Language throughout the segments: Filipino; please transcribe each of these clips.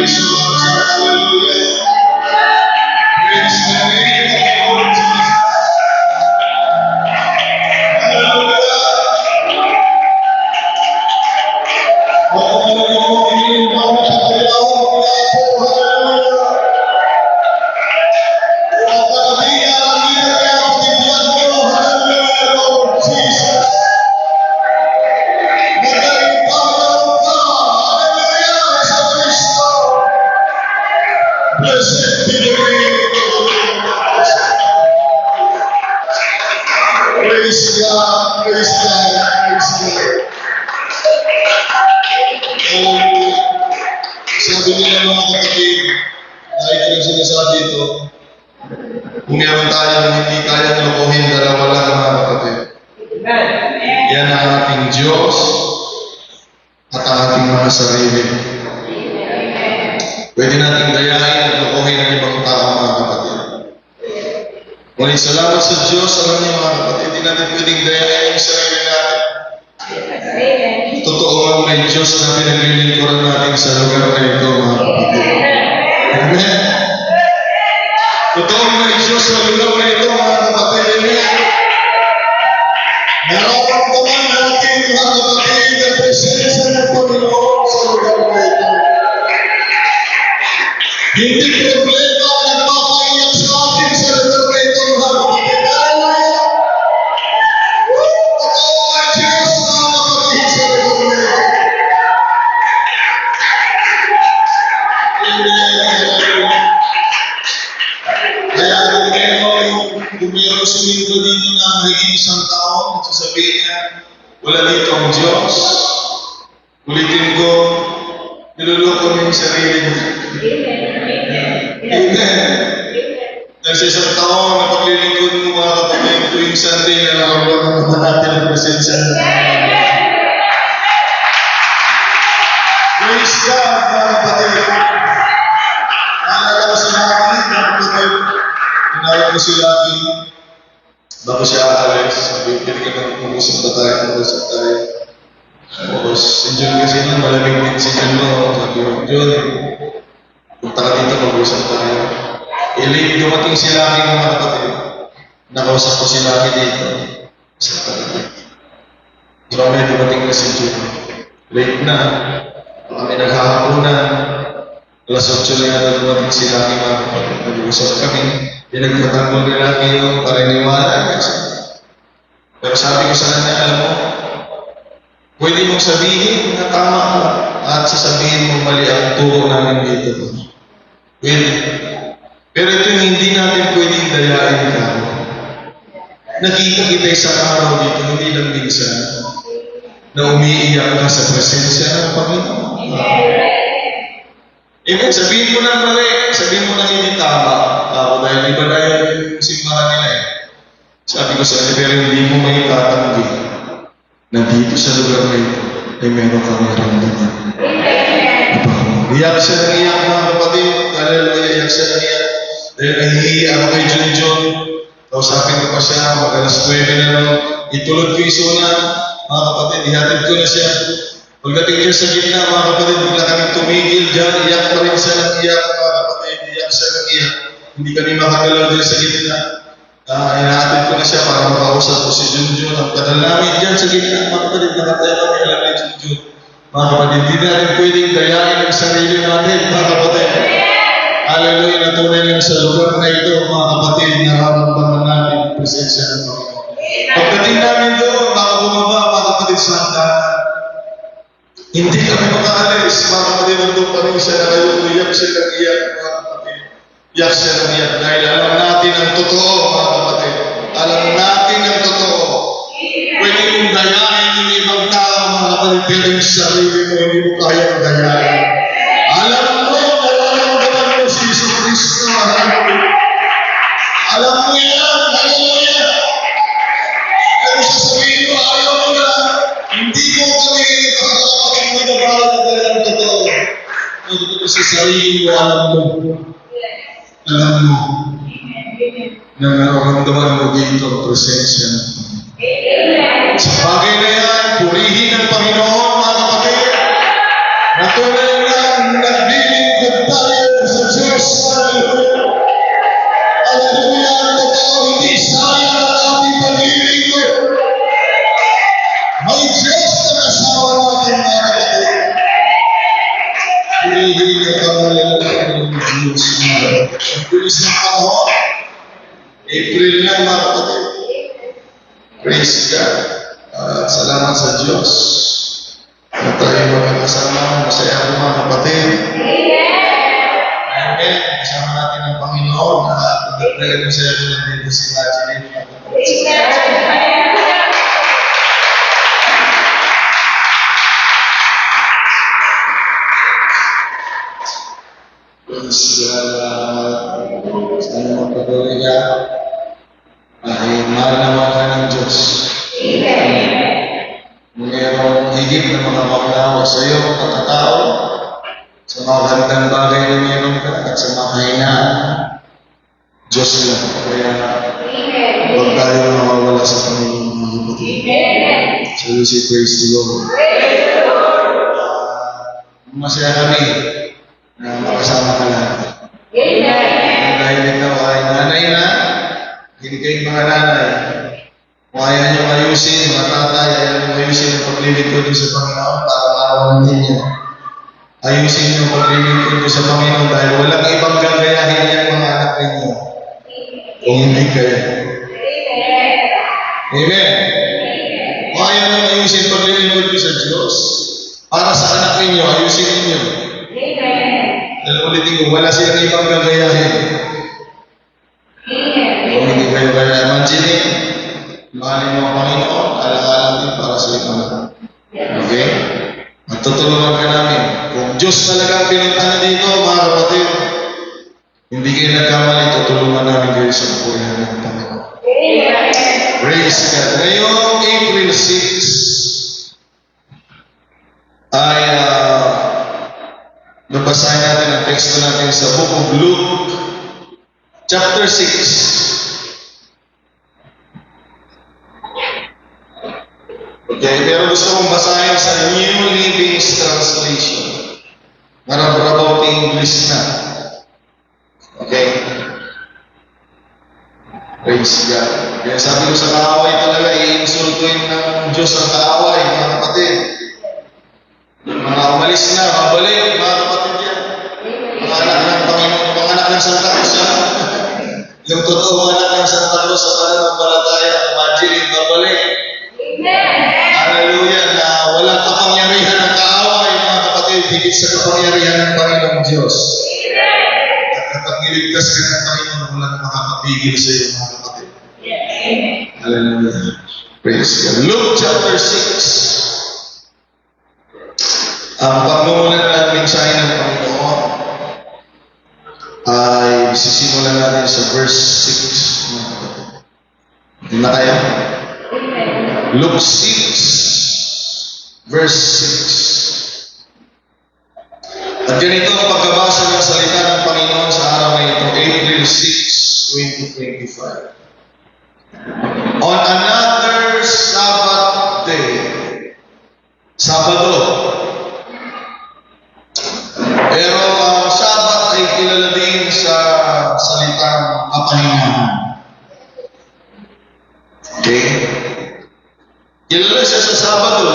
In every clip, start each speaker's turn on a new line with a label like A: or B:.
A: praise you, Lord. Hallelujah. Praise the name of the Lord Jesus. Hallelujah. Blessed be the name of the Lord. Praise God, praise God, praise God. Sabi nila mga kapatid, dahil ko yung sinasabi ito, kung meron tayong hindi kayang lokohin, dalawa lang mga kapatid. Yan ang ating Diyos at ang ating mga sarili. Pwede nating dayain at lokohin ang ibang tao mga kapatid. Ngunit salamat sa Diyos, alam niyo mga kapatid, hindi natin pwedeng dayain yung sarili natin. Totoo nga may Diyos na pinaglilingkuran natin sa lugar na ito mga kapatid. Amen. Totoo may Diyos sa lugar na ito mga kapatid. Amen. Nararamdaman natin mga kapatid ang presensya ng Panginoon sa lugar na ito. Hindi problema ang nagpapaiyak sa atin sa lugar na ito mga kapatid. Hallelujah! Totoo ang Diyos mga kapatid sa lugar na ito. Kaya kung mayroong suminggo dito na mahigit isang taon, sasabihin niya, wala dito ang Diyos. Ulitin ko, niluloko niya yung sarili niya. Amen. Dahil sa isang taon na paglilingkod mo mga kapatid, tuwing Sunday na nakaroon naman natin ang presensya ng Panginoon. Praise God mga kapatid. Naalala ko si Lucky, mga kapatid. Tinawag ko si Lucky. Bago siya aalis, sabi, pwede ka nang mag-usap na tayo, mag-usap tayo. Tapos, si John kasi nang malamig din si John mo. Sabi ko, John, punta ka dito, mag-usap tayo. Late dumating si Lucky mga kapatid. Nakausap ko si Lucky dito. Sa kapatid. Grabe dumating na si John. Late na. Kami naghahapunan. Alas 8 na yata dumating si Lucky mga kapatid. Nag-uusap kami. Pinagpatanggol ni Lucky yung pariniwala. Pero sabi ko sa kanya, alam mo, pwede mong sabihin na tama ka at sasabihin mong mali ang turo namin dito. Pwede. Pero ito yung hindi natin pwedeng dayain ka. Nakita kita isang araw dito, hindi lang minsan, na umiiyak ka sa presensya ng Panginoon. Amen. Sabihin mo na mali, sabihin mo na hindi tama. Dahil iba na yung simbahan nila eh. Sabi ko sa kanya, pero hindi mo may tatanggi na dito sa lugar na ito ay meron kang maramdaman. Iyak siya ng iyak mga kapatid. Hallelujah, iyak siya ng iyak. Dahil nahihiya ako kay John. Kausapin ko pa siya, mag-alas 9 na lang. Itulog ko yung sunan, mga kapatid, ihatid ko na siya. Pagdating niya sa gitna, mga kapatid, bigla kami tumigil dyan, iyak pa rin siya ng iyak, mga kapatid, iyak siya ng iyak. Hindi kami makagalaw dyan sa gitna. Inahatid ko na siya para makausap ko si Junjun. Ang kadal namin dyan sa gitna, mga kapatid, nakatayo kami, alam ni Junjun. Mga kapatid, hindi natin pwedeng dayain ang sarili natin, mga kapatid. Hallelujah, na tunay lang sa lugar na ito, mga kapatid, nararamdaman natin ang presensya ng Panginoon. Pagdating namin doon, mga bumaba, mga kapatid, sa hagdanan. Hindi kami makaalis, mga kapatid, nandun pa rin siya na kayo, iyak siya ng iyak, mga kapatid. Iyak siya ng iyak, dahil alam natin ang totoo, mga kapatid. Alam natin ang totoo. Pwede mong dayain yung ibang tao, mga kapatid, pero yung sarili mo, hindi mo kayang dayain. Alam mo, nararamdaman mo si Jesus Cristo, hallelujah. Alam mo yan, hallelujah. Pero sasabihin mo, ayaw mo na, hindi mo kami kapag magagawa na dahil ang totoo. Ang totoo sa sarili mo, alam mo. Alam mo. Na nararamdaman mo dito ang presensya ng Panginoon. Sa bagay na yan, purihin ang Panginoon, mga kapatid. Na tunay lang naglilingkod Hinihingi ang pangalalaan ng Diyos. Ang bilis ng panahon. April na, mga kapatid. Praise God. At salamat sa Diyos. At tayo mga kasama, masaya ako mga kapatid. Amen. Kasama natin ang Panginoon na pagdagdagan ng saya ko lang dito si Majin. Praise God. Sana magpatuloy ka. Ay mahal na mahal ka ng Diyos. Mayroong higit na mga maglawa sa iyo, katatao, sa mga gandang bagay na mayroon ka, at sa mga kahinaan. Diyos lang. Kaya huwag tayo mawawala sa Panginoon mga kapatid. So we say praise the Lord. Masaya kami na makasama ka lahat. Dahil ikaw ay nanay na, hindi kayong mga nanay. Kung ayaw nyo ayusin, mga tatay, ayaw nyo ayusin ang paglilingkod sa Panginoon para maawalan ninyo. Ayusin nyo ang paglilingkod sa Panginoon dahil walang ibang gagayahin yan mga anak ninyo. Kung hindi kayo. Amen. Kung ayaw nyo ayusin ang paglilingkod sa Diyos, para sa anak ninyo, ayusin ninyo. Dahil ulitin ko, wala silang ibang gagayahin. Kung hindi kayo kaya imagine, mahalin mo ang Panginoon, alang-alang din para sa ikaw. Okay? At tutulungan ka namin. Kung Diyos talaga ang pinunta na dito, mga kapatid, hindi kayo nagkamali, tutulungan namin kayo sa kapurihan ng Panginoon. Praise God. Ngayong April 6, ay nabasahin natin ang teksto natin sa Book of Luke, chapter 6. Okay, pero gusto kong basahin sa New Living Translation. Marabot English na. Okay? Praise God. Kaya sabi ko sa kaaway talaga, i-insultuin ng Diyos ang kaaway, mga kapatid. Mga umalis na, mabalik, mga kapatid yan. Mga anak ng Panginoon, mga anak ng Santa Cruz yan. Yung totoo anak ng Santa Cruz sa pananampalataya, imagine, mabalik. Hallelujah, na walang kapangyarihan ng kaaway, mga kapatid, higit sa kapangyarihan ng Panginoong Diyos. At kapag niligtas ka ng Panginoon, walang makakapigil sa iyo, mga kapatid. Hallelujah. Praise God. Luke chapter 6. Ang pagmumulan ng mensahe ng Panginoon ay sisimulan natin sa verse 6. mga kapatid. Hindi na kayo? Luke 6, verse 6. At ganito ang pagkabasa ng salita ng Panginoon sa araw na ito, April 6, 2025. On another Sabbath day, Sabado. Pero ang Sabbath ay kilala din sa salitang kapahingahan. Okay? Kilala siya sa Sabado,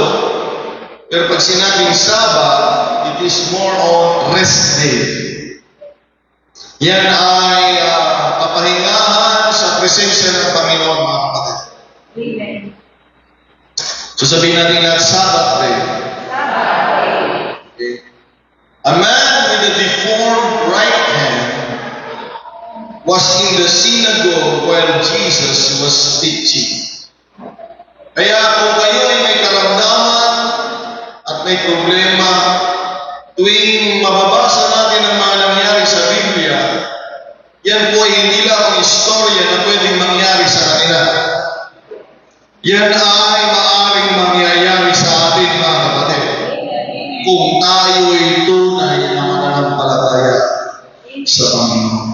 A: pero pag sinabing Sabbath, it is more on rest day. Yan ay kapahingahan sa presensya ng Panginoon, mga kapatid.
B: Amen.
A: So sabihin natin lahat, Sabbath day. Okay. A man with a deformed right hand was in the synagogue while Jesus was teaching. Kaya kung kayo ay may karamdaman at may problema, tuwing mababasa natin ang mga nangyari sa Biblia, yan po ay hindi lang ang istorya na pwedeng mangyari sa kanila. Yan ay maaaring mangyayari sa atin, mga kapatid, kung tayo ay tunay na mananampalataya sa Panginoon.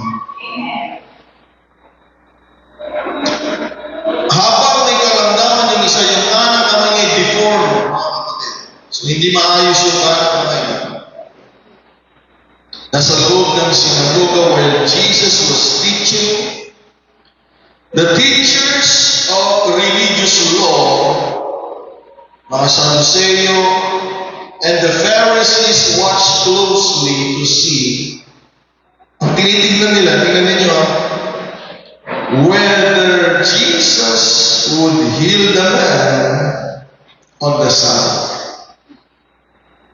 A: Habang may karamdaman yung isa, yung anak naman ay deformed, mga kapatid. So, hindi maayos yung anak naman. Nasa loob ng sinagoga while Jesus was teaching, the teachers of religious law, mga Saduceo, and the Pharisees watched closely to see. Ang tinitignan nila, tingnan ninyo, whether Jesus would heal the man on the Sabbath.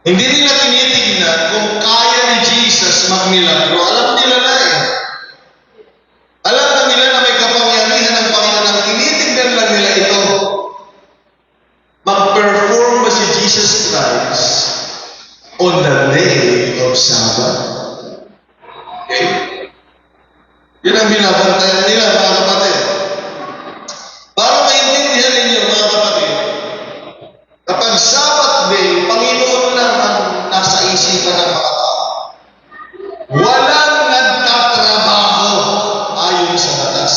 A: Hindi nila tinitignan kung kaya ni Jesus magmilagro. Alam nila na eh. Alam na nila na may kapangyarihan ng Panginoon. Ang tinitignan lang nila ito. Mag-perform ba si Jesus Christ on the day of Sabbath? Okay? Yun ang binabantayan nila, mga kapatid. Para maintindihan ninyo, mga kapatid, kapag Sabbath day, Panginoon lang ang nasa isipan ng mga tao. Walang nagtatrabaho ayon sa batas.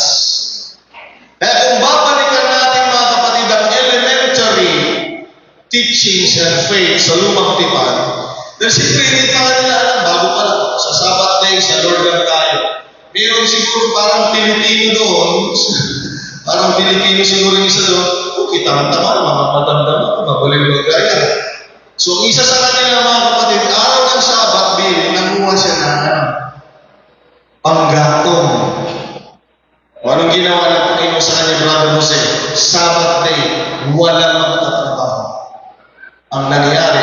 A: Kaya kung babalikan natin, mga kapatid, ang elementary teachings and faith sa lumang tipan, dahil siyempre hindi pa nila alam, bago pa lang, sa Sabbath day, sa Lord lang tayo. Meron siguro parang Pilipino doon, parang Pilipino siguro yung isa doon, kita ang tama, mga matanda, mabuling magaya. So, isa sa kanila, mga kapatid, araw ng Sabbath day, nanguha siya ng panggatong. O anong ginawa ng Panginoon sa kanya, Brother Jose? Sabbath day, walang magtatrabaho. Ang nangyari,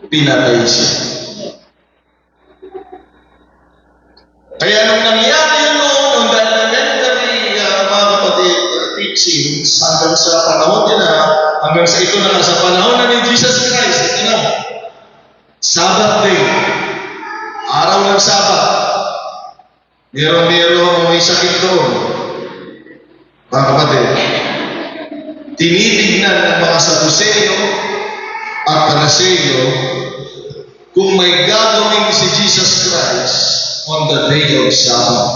A: pinatay siya. Kaya nung nangyari yun noon, on the elementary, mga kapatid, teachings, hanggang sa panahon nila, hanggang sa ito na sa panahon na ni Jesus Christ, ito na, Sabbath day, araw ng Sabbath, merong may sakit doon. Mga kapatid, tinitignan ng mga Saduceo at Pariseo kung may gagawin si Jesus Christ on the day of Sabbath.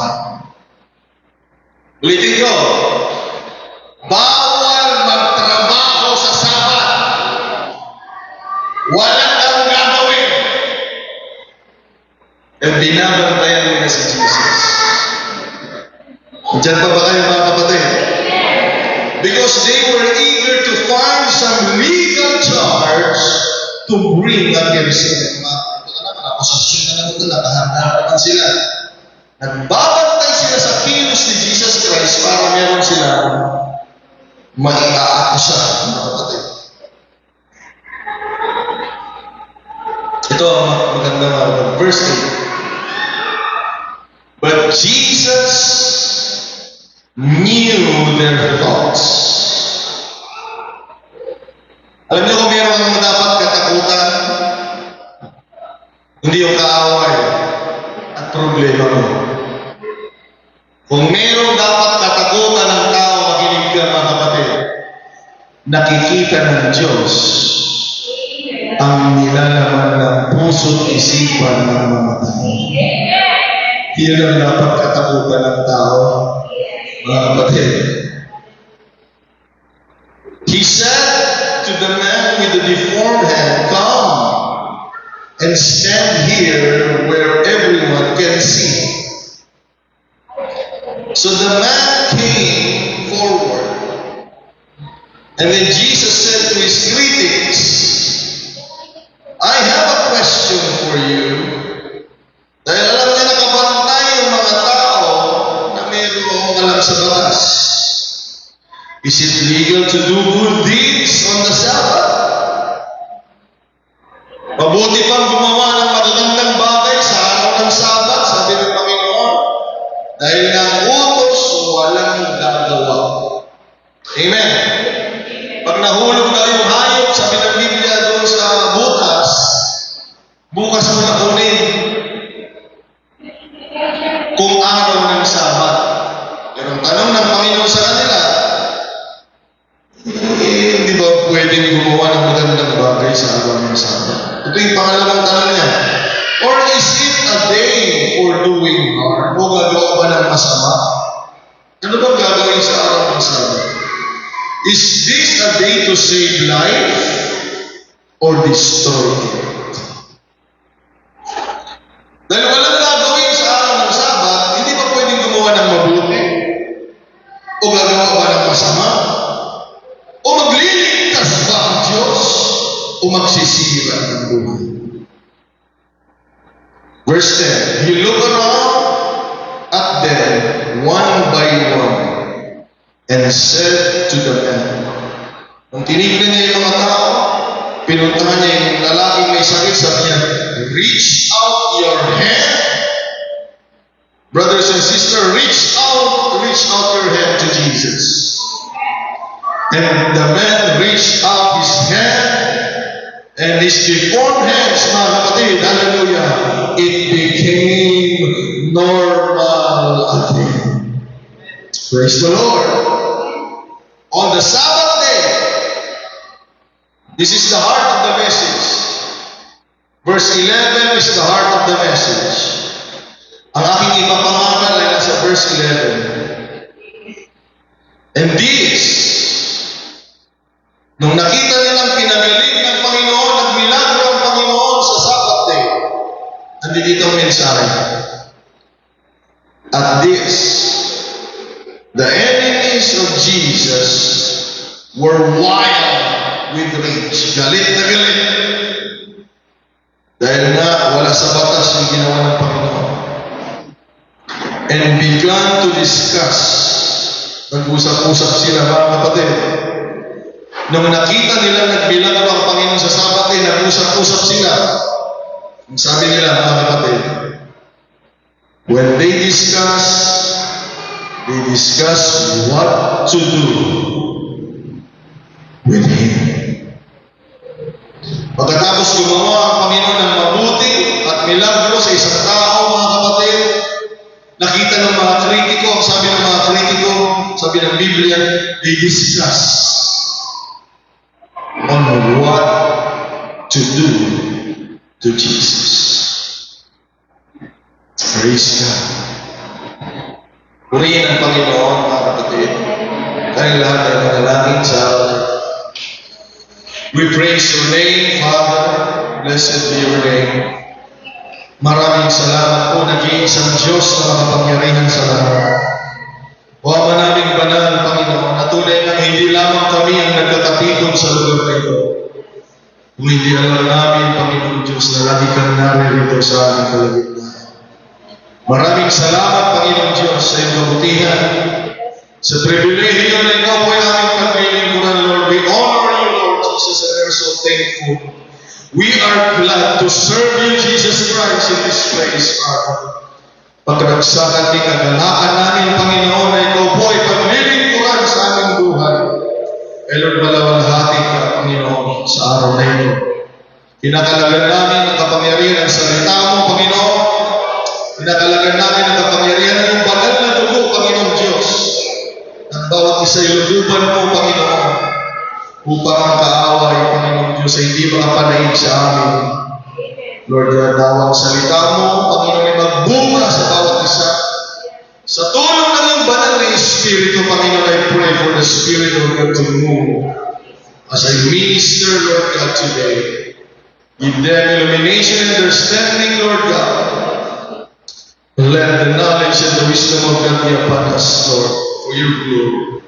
A: Ulitin ko, bawal magtrabaho sa Sabbath. Walang ang gagawin. At binabantayan nila si Jesus. Diyan pa ba kayo, mga kapatid? Because they were eager to find some legal charge to bring against him. Akusasyon na lang ito, nakahanda sila. Nagbabantay sila sa kilos ni Jesus Christ para meron sila maitaakusa, mga kapatid. Ito ang maganda mga verse 8. But Jesus knew their thoughts. Alam niyo kung meron kang dapat katakutan, hindi yung kaaway at problema mo. Kung meron dapat katakutan ng tao, makinig ka, mga kapatid, nakikita ng Diyos ang nilalaman ng puso't isipan ng mga tao. Yan ang dapat katakutan ng tao, mga kapatid. He said to the man with the deformed hand, "Come and stand here where everyone can see." So the man came forward. And then Jesus said to his critics, "I have a question for you." Dahil alam niya nakabantay yung mga tao na mayroong alam sa batas. Is it legal to do good deeds on the Sabbath? Mabuti pang gumawa ng magagandang bagay sa araw ng Sabbath, sabi ng Panginoon. Dahil nang-utos, walang gagawa. Amen. Pag nahulog daw yung hayop, sabi ng Biblia doon sa bukas, bukas mo na kunin. Kung araw ng Sabbath. Pero ang tanong ng Panginoon sa kanila, hindi ba pwedeng gumawa ng magandang bagay sa araw ng Sabbath? Ito yung pangalawang tanong niya. Or is it a day for doing harm? O gagawa ba ng masama? Ano bang gagawin sa araw ng Sabbath? Is this a day to save life or destroy it? Dahil walang gagawin sa araw ng Sabbath, hindi ba pwedeng gumawa ng mabuti? O gagawa ba ng masama? O magliligtas ba ang Diyos? O magsisira ng buhay? Verse 10, He looked around at them one by one and said to the men, nung tinignan niya yung mga tao, pinuntahan niya yung lalaking may sakit, sabi niya, reach out your hand. Brothers and sisters, reach out your hand to Jesus. And the man reached out his hand, and his deformed hands, mga kapatid, hallelujah, it became normal again. Praise the Lord. On the Sabbath day, this is the heart of the message. Verse 11 is the heart of the message. Ang aking ipapangaral ay nasa verse 11. And this, nung nakita nilang pinagaling ng Panginoon, nagmilagro ang Panginoon sa Sabbath day, andito ang mensahe. At this, the enemies of Jesus were wild with rage. Galit na galit. Dahil nga, wala sa batas yung ginawa ng Panginoon. And began to discuss. Nag-usap-usap sila, mga kapatid. Nung nakita nila nagbilanggo ang Panginoon sa Sabbath day, nag-usap-usap sila. Ang sabi nila, mga kapatid, when they discuss what to do with Him. Pagkatapos gumawa ang Panginoon ng mabuti at milagro sa isang tao, mga kapatid, nakita ng mga kritiko, sabi ng mga kritiko, sabi ng Biblia, they discuss on what to do to Jesus. Praise God. Purihin ang Panginoon, mga kapatid. Kayong lahat ay manalangin sa araw. We praise your name, Father. Blessed be your name. Maraming salamat po, nag-iisang Diyos na makapangyarihan sa lahat. O Ama naming banal, Panginoon, na tunay na hindi lamang kami ang nagkakatipon sa lugar na ito. Kung hindi alam namin, Panginoon Diyos, na lagi kang naririto sa aming kalagitnaan. Maraming salamat, Panginoon Diyos, sa iyong kabutihan, sa pribilehyo na ikaw po ay aming paglilingkuran, Lord. We honor you, Lord Jesus, and we are so thankful. We are glad to serve you, Jesus Christ, in this place, Father. Pagkaragsakan din kagalakan namin, Panginoon, na ikaw po ay paglilingkuran sa aming buhay. Eh, Lord, malawalhati ka, Panginoon, sa araw na ito. Kinakalagan namin ang kapangyarihan ng salita mo, Panginoon. Kinakalagan namin ang kapangyarihan ng banal na dugo, Panginoon Diyos. Ang bawat isa ilutuban mo, Panginoon, upang ang kaaway, Panginoon Diyos, ay hindi makapanaig sa amin. Lord, daw ang salita mo, Panginoon, ay magbunga sa bawat isa. Sa tulong ng iyong banal na Espiritu, Panginoon, I pray for the Spirit of God to move. As I minister, Lord God, today, give them illumination and understanding, Lord God. Let the knowledge and the wisdom of God be upon us, Lord, for your glory.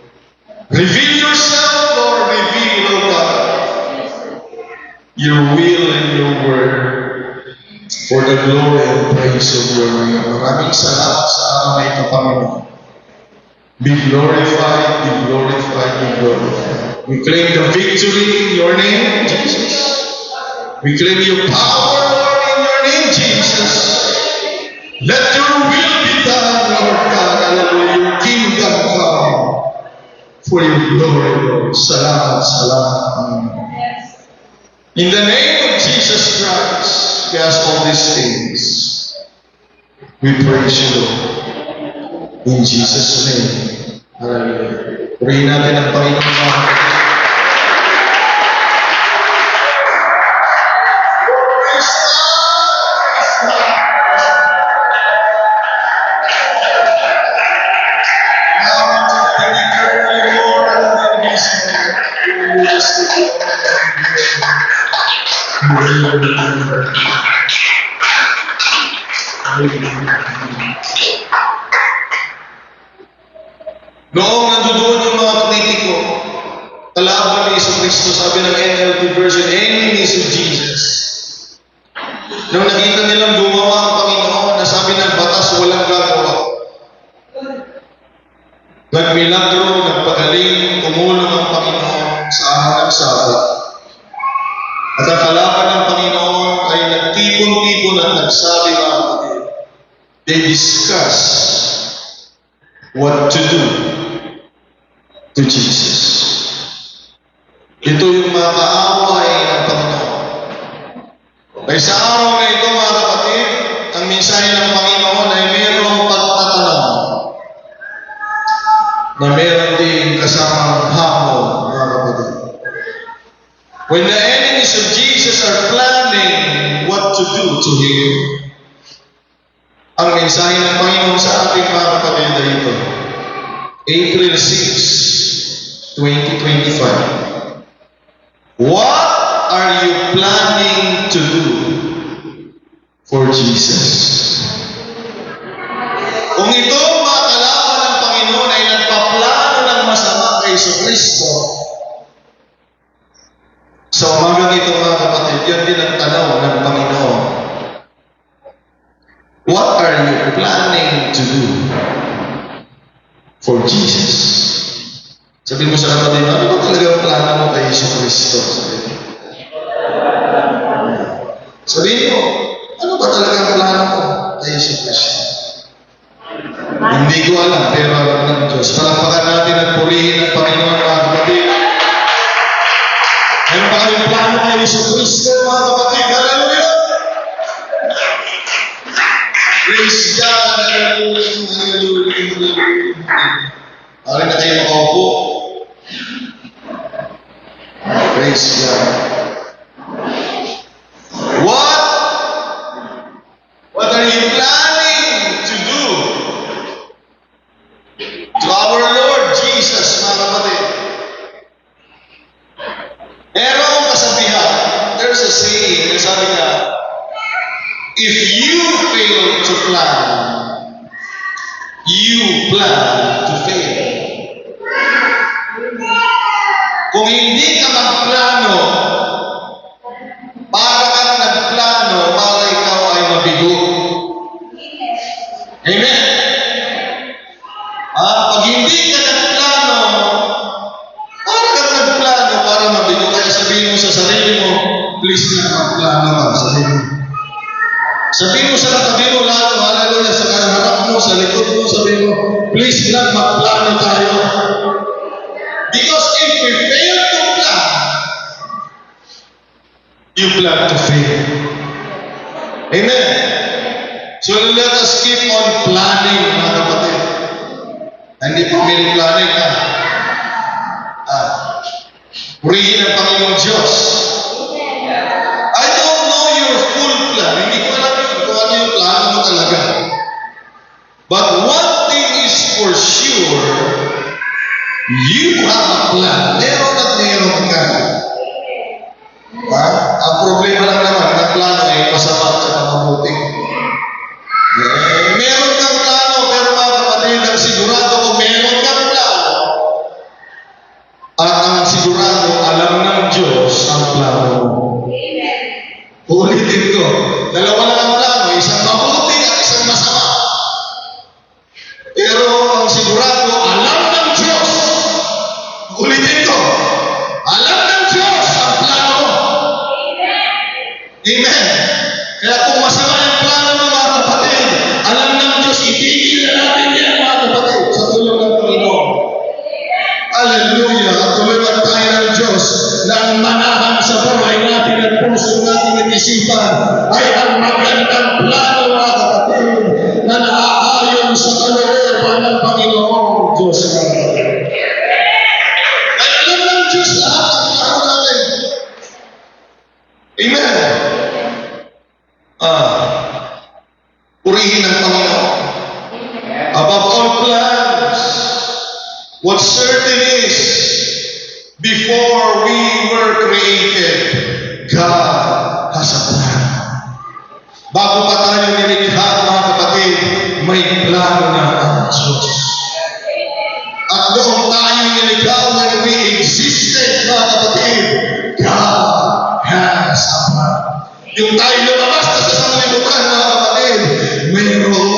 A: Reveal yourself, Lord, reveal, Lord God, your will and your word for the glory and praise of your name. Maraming salamat sa araw na ito, Panginoon. Be glorified, be glorified, be glorified. We claim the victory in your name, Jesus. We claim your power, Lord, in your name, Jesus. Let your will be done, Lord God. Hallelujah. Your kingdom come for your glory, Lord. Salamat, salamat, Panginoon. In the name of Jesus Christ, we ask all these things. We praise you, Lord. In Jesus' name. Hallelujah. Purihin natin ang Panginoon. Noong nandoon yung mga kritiko, kalaban ni Jesucristo, sabi ng NLT version, enemies of Jesus. Nung nakita nilang gumawa ang Panginoon sabi ng batas, walang gagawa. Nagmilagro, nagpagaling, tumulong ang Panginoon sa araw ng Sabat. At ang kalaban ng Panginoon ay nagtipon-tipon at nagsabi mga kapatid, they discuss what to do to Jesus. Ito yung mga kaaway ng Panginoon. Kaya sa araw na ito mga kapatid, ang mensahe ng Panginoon ay mayroong pagtatanong na mayroon din kasamang hamon mga kapatid. When the enemies of Jesus are planning what to do to Him, ang mensahe ng Panginoon sa ating mga kapatid ay ito. April 6, 2025. What are you planning to do for Jesus? Kung ito mga kalaban ng Panginoon ay nagpaplano ng masama kay Jesucristo, sa umagang ito mga kapatid, yan din ang tanong ng Panginoon. What are you planning to do for Jesus? Sabihin mo sa kapatid, ano ba talaga ang plano mo kay Jesucristo? Sabihin mo, ano ba talaga ang plano mo kay Jesucristo? Hindi ko alam, pero alam ng Diyos. Palakpakan natin at purihin ang Panginoon mga kapatid. Meron pa kayong plano kay Jesucristo mga kapatid. Hallelujah! Praise God! Hallelujah! Pari na kayo makaupo. Praise God. What are you planning to do to our Lord Jesus, mga kapatid? Merong kasabihan, there's a saying, sabi niya, if you fail to plan, you plan to fail. Kung hindi ka magplano, para kang nagplano, para ikaw ay mabigo. Amen? Pag hindi ka nagplano, para kang nagplano, para mabigo. Kaya sabihin mo sa sarili mo, please na magplano ka. Sabihin mo sa katabi mo lalo, hallelujah, sa harap mo, sa likod mo, sabihin mo, please lang magplano tayo. Because if we fail to plan, you plan to fail. Amen? So let us keep on planning, mga kapatid. Hindi pa may planning ka. Purihin ang Panginoon Diyos. I don't know your full plan. Hindi ko alam kung ano yung plano mo talaga. But one thing is for sure, you have a plan. Meron at meron ka. Ang problema lang naman, ang plano ay masama at mabuti. Meron kang plano, pero mga kapatid, ang sigurado kung meron kang plano, at ang sigurado, alam ng Diyos ang plano mo. Ulitin ko, dalawa lang ang plano, isang mabuti at isang masama. Pero ang sigurado, alam ng Diyos. Ulitin ko, alam ng Diyos ang plano mo. Amen. Kaya kung masama yung plano mo mga kapatid, alam ng Diyos, itigil na natin yan mga kapatid sa tulong ng Panginoon. Hallelujah. At tulungan tayo ng Diyos na ang manahan sa buhay natin at puso natin at isipan ay ang magandang plano mga kapatid na naaayon sa kalooban ng Panginoon Diyos mga kapatid. Ay alam ng Diyos lahat ang plano natin. Amen. Purihin ang Panginoon. Above all plans, what's certain is, before we were created, God has a plan. Bago pa tayo nilikha, mga kapatid, may plano na ang Diyos. At noong tayo nilikha, when we existed, mga kapatid, God has a plan. Yung tayo lumabas na sa sanglibutan, mga kapatid, mayroon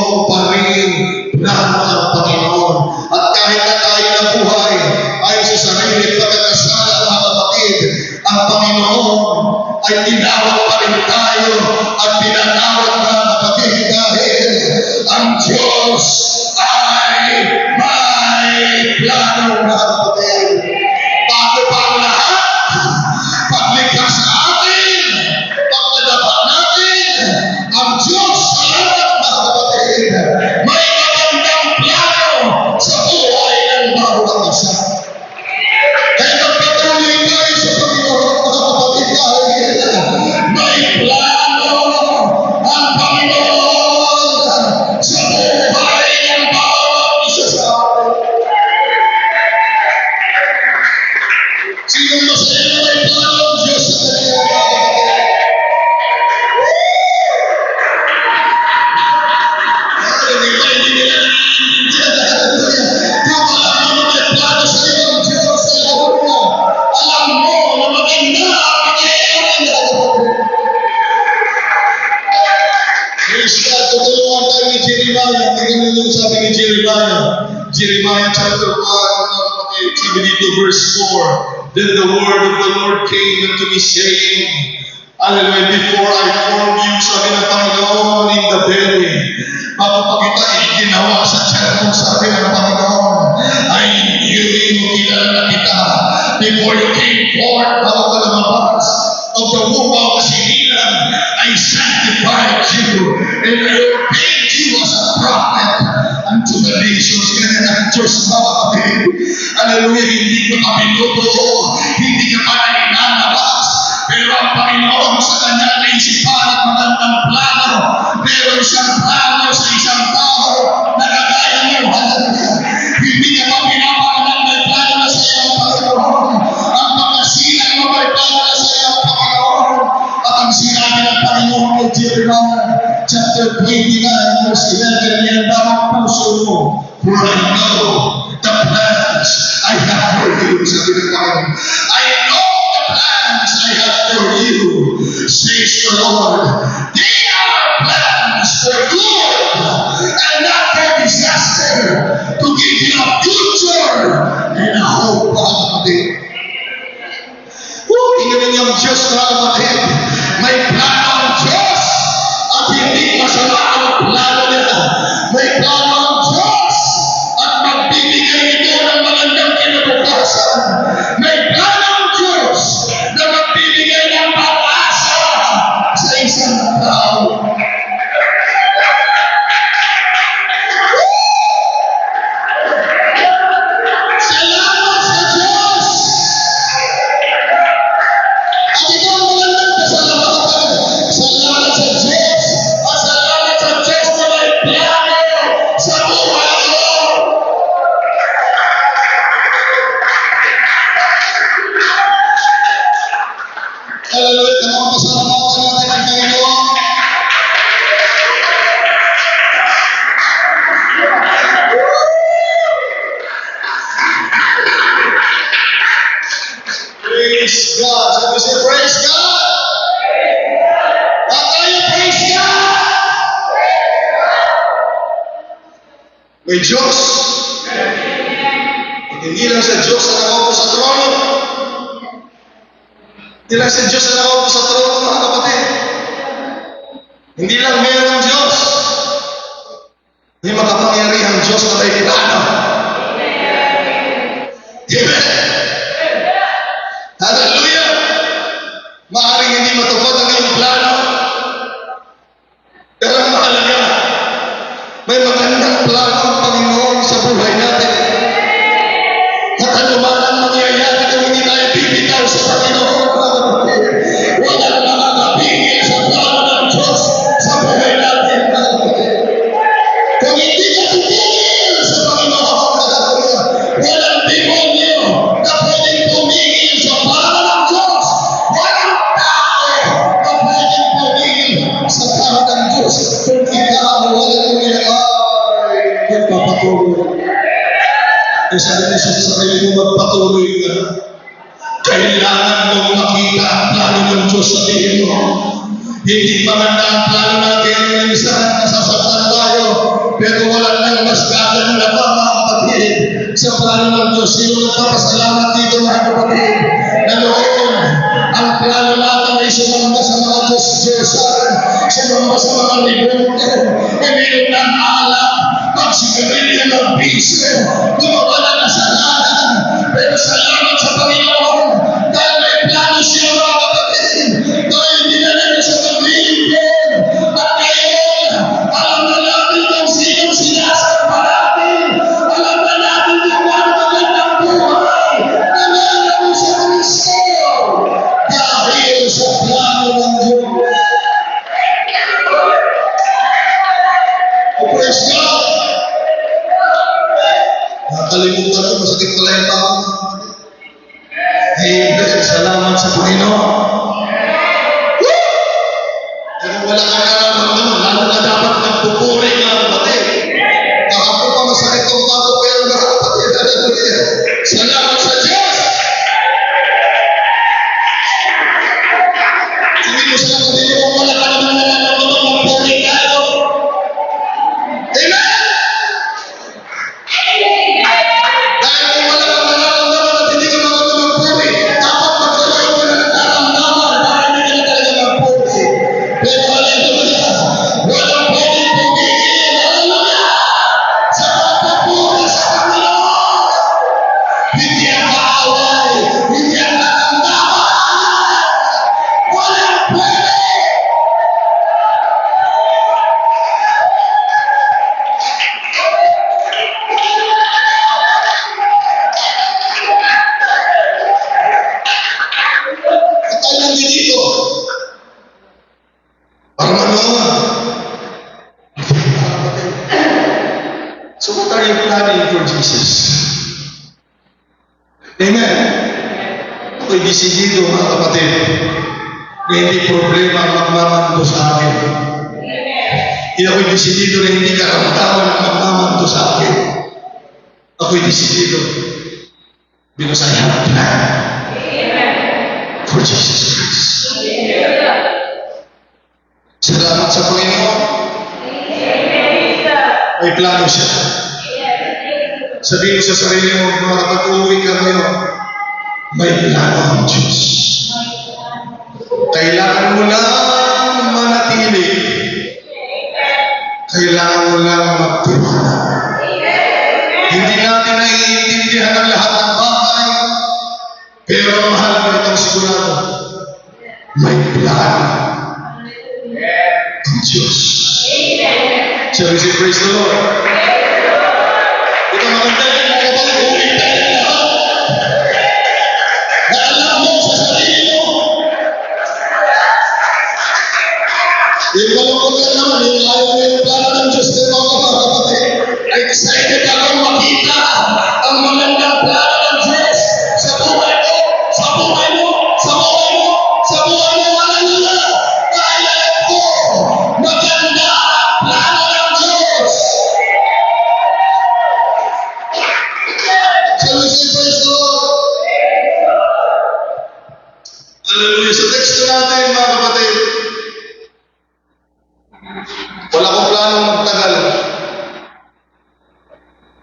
A: Praise God, tutulungan tayo ni Jeremiah. Tingnan mo yung sabi ni Jeremiah. Jeremiah chapter 1, mga kapatid, sabi dito verse 4. Then the word of the Lord came unto me saying, hallelujah, before I formed you, sabi ng Panginoon, in the belly, bago pa kita iginawa sa tiyan mo, sabi ng Panginoon, I knew you, kilala na kita. Before you came forth, bago ka lumabas of the womb of Sinilang, I sanctified you, and I ordained you as a prophet unto the nations. Ganyan ang Diyos, mga kapatid. Hallelujah, hindi ka pa pinuto, hindi ka pa nainalabas, pero ang Panginoon sa kanyang naisipan at magandang plano, meron siyang plano sa isang tao na kagaya mo. Hallelujah. Hindi ka pa pinapangalan, may plano na sa iyo, Panginoon. Ang pagkasilang mo, may plano na sa iyo, Panginoon. At ang sinabi ng Panginoon kay Jeremiah, chapter 29, verse 11, yan daw ang puso mo. For I know the plans I have for you. Sabi ng Panginoon, I know the plans I have for you, says the Lord. They are plans for good and not for disaster, to give you a future and a hope, mga kapatid. Tingnan niyo ang Diyos, mga kapatid. May plano ang Diyos at hindi masama ang plano niya. May plano ang Diyos at magbibigay ito ng magandang kinabukasan. May plano ang Diyos na magbibigay ng pag-asa sa isang tao. Salamat sa Diyos! At ito ang magandang pasalamatan. Salamat sa Diyos! At salamat sa Diyos na may plano sa buhay mo! Hallelujah! Ito ang pasalamatan natin ang Panginoon. Praise God! Sabi siya, praise God! At tayo, praise God! May Diyos. At hindi lang sa Diyos na nakaupo sa trono. Hindi lang sa Diyos na nakaupo sa trono, mga kapatid. Hindi lang mayroong Diyos. May makapangyarihang Diyos na may plano. Amen. Hallelujah! Maaaring hindi matupad ang iyong plano. Pero ang mahalaga, may magandang plano ang Panginoon sa buhay natin. At anuman ang mangyayari kung hindi tayo bibitaw sa Panginoon, walang makakapigil sa plano ng Diyos sa buhay natin. Kung hindi ka titigil sa Panginoon, walang demonyo na pwedeng tumigil sa plano ng Diyos. Walang tao na pwedeng tumigil sa plano ng Diyos. Kung ikaw, hallelujah, ay magpapatuloy. Kung sabi ni Jesus sa kayo mo, magpatuloy ka. Kailangan mong makita ang plano ng Diyos sa tingin mo. Hindi pa man ang plano natin, minsan nasasaktan tayo, pero wala nang mas gagawin na ba, mga kapatid, sa plano ng Diyos. Sino nagpapasalamat dito, mga kapatid, na noon, ang plano natin ay sumamba sa mga Diyos-Diyosan, sumamba sa mga libutan, uminom ng alak, pagsigarilyo ng piso, gumawa ng kasalanan, pero salamat sa Panginoon, dahil may plano siya, mga kapatid, dahil dinala niya sa paglilingkod, at ngayon, alam na natin kung sino sinasamba natin, alam na natin kung ano magandang buhay, na meron sa Kristo, dahil sa plano ng Diyos. Praise God! Nakalimutan ko, masakit pala yung tao. Amen. Salamat sa Panginoon. Pero wala kang nararamdaman, lalo na dapat nagpupuri ka, kapatid. Kahapon pa masakit ang tao, pero mga kapatid, hallelujah. Salamat sa Diyos! Sabi mo sa kapatid mo, wala ka naman nararamdaman, magpuri ka, planning for Jesus. Amen. Ako'y disidido, mga kapatid, na hindi problema ang magmamando sa akin. Hindi ako'y disidido na hindi karamdaman ang magmamando sa akin. Ako'y disidido because I have a plan for Jesus Christ. Salamat sa Panginoon. May plano siya. Sabihin mo sa sarili mo, mga kapag uuwi ka ngayon, may plano ang Diyos. Kailangan mo lang manatili. Kailangan mo lang magtiwala. Hindi natin naiintindihan ang lahat ng bagay, pero ang mahal mo itong sigurado, may plano ang Diyos. Shall we say praise the Lord? Ito maganda yan, mga kapatid, uuwi tayo ng lahat. Na alam mo sa sarili mo. Yung malungkot ka naman, yung ayaw mo yung plano ng Diyos din mga kapatid. Excited akong makita ang magandang plano ng Diyos sa buhay mo, sa buhay mo, sa buhay mo, sa buhay mo, hallelujah! Kaya ko, maganda ang plano ng Diyos! Shall we say praise the Lord? Hallelujah! Sa teksto natin, mga kapatid, wala akong planong magtagal.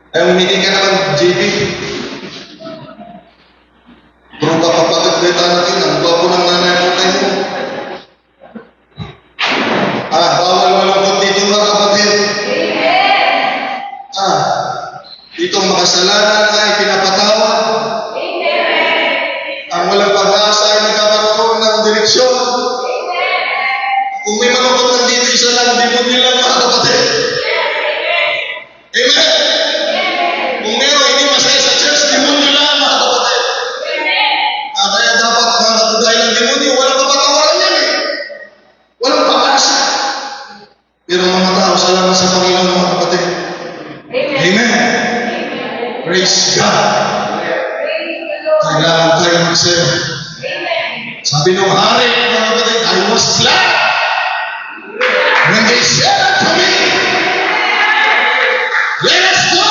A: Ay, umiti ka naman, JP. Puro ka papagagdeta natin, ang gwapo ng nanay mo tayo. Bawal malungkot dito mga kapatid. Dito makasalanan ay pinapatawad. Ang walang pag-asa ay nagkakaroon ng direksyon. Kung may malungkot lang dito, isa lang, demonyo lang mga kapatid. Amen. Kung meron hindi masaya sa church, demonyo lang mga kapatid. Kaya dapat mga kapatid ng demonyo, walang kapatawaran yan eh. Walang pag-asa. Pero mga tao, salamat sa Panginoon mga kapatid. Amen. Praise God. Kailangan tayo magsaya. Sabi ng hari, mga kapatid, I was glad when they said unto me, let us go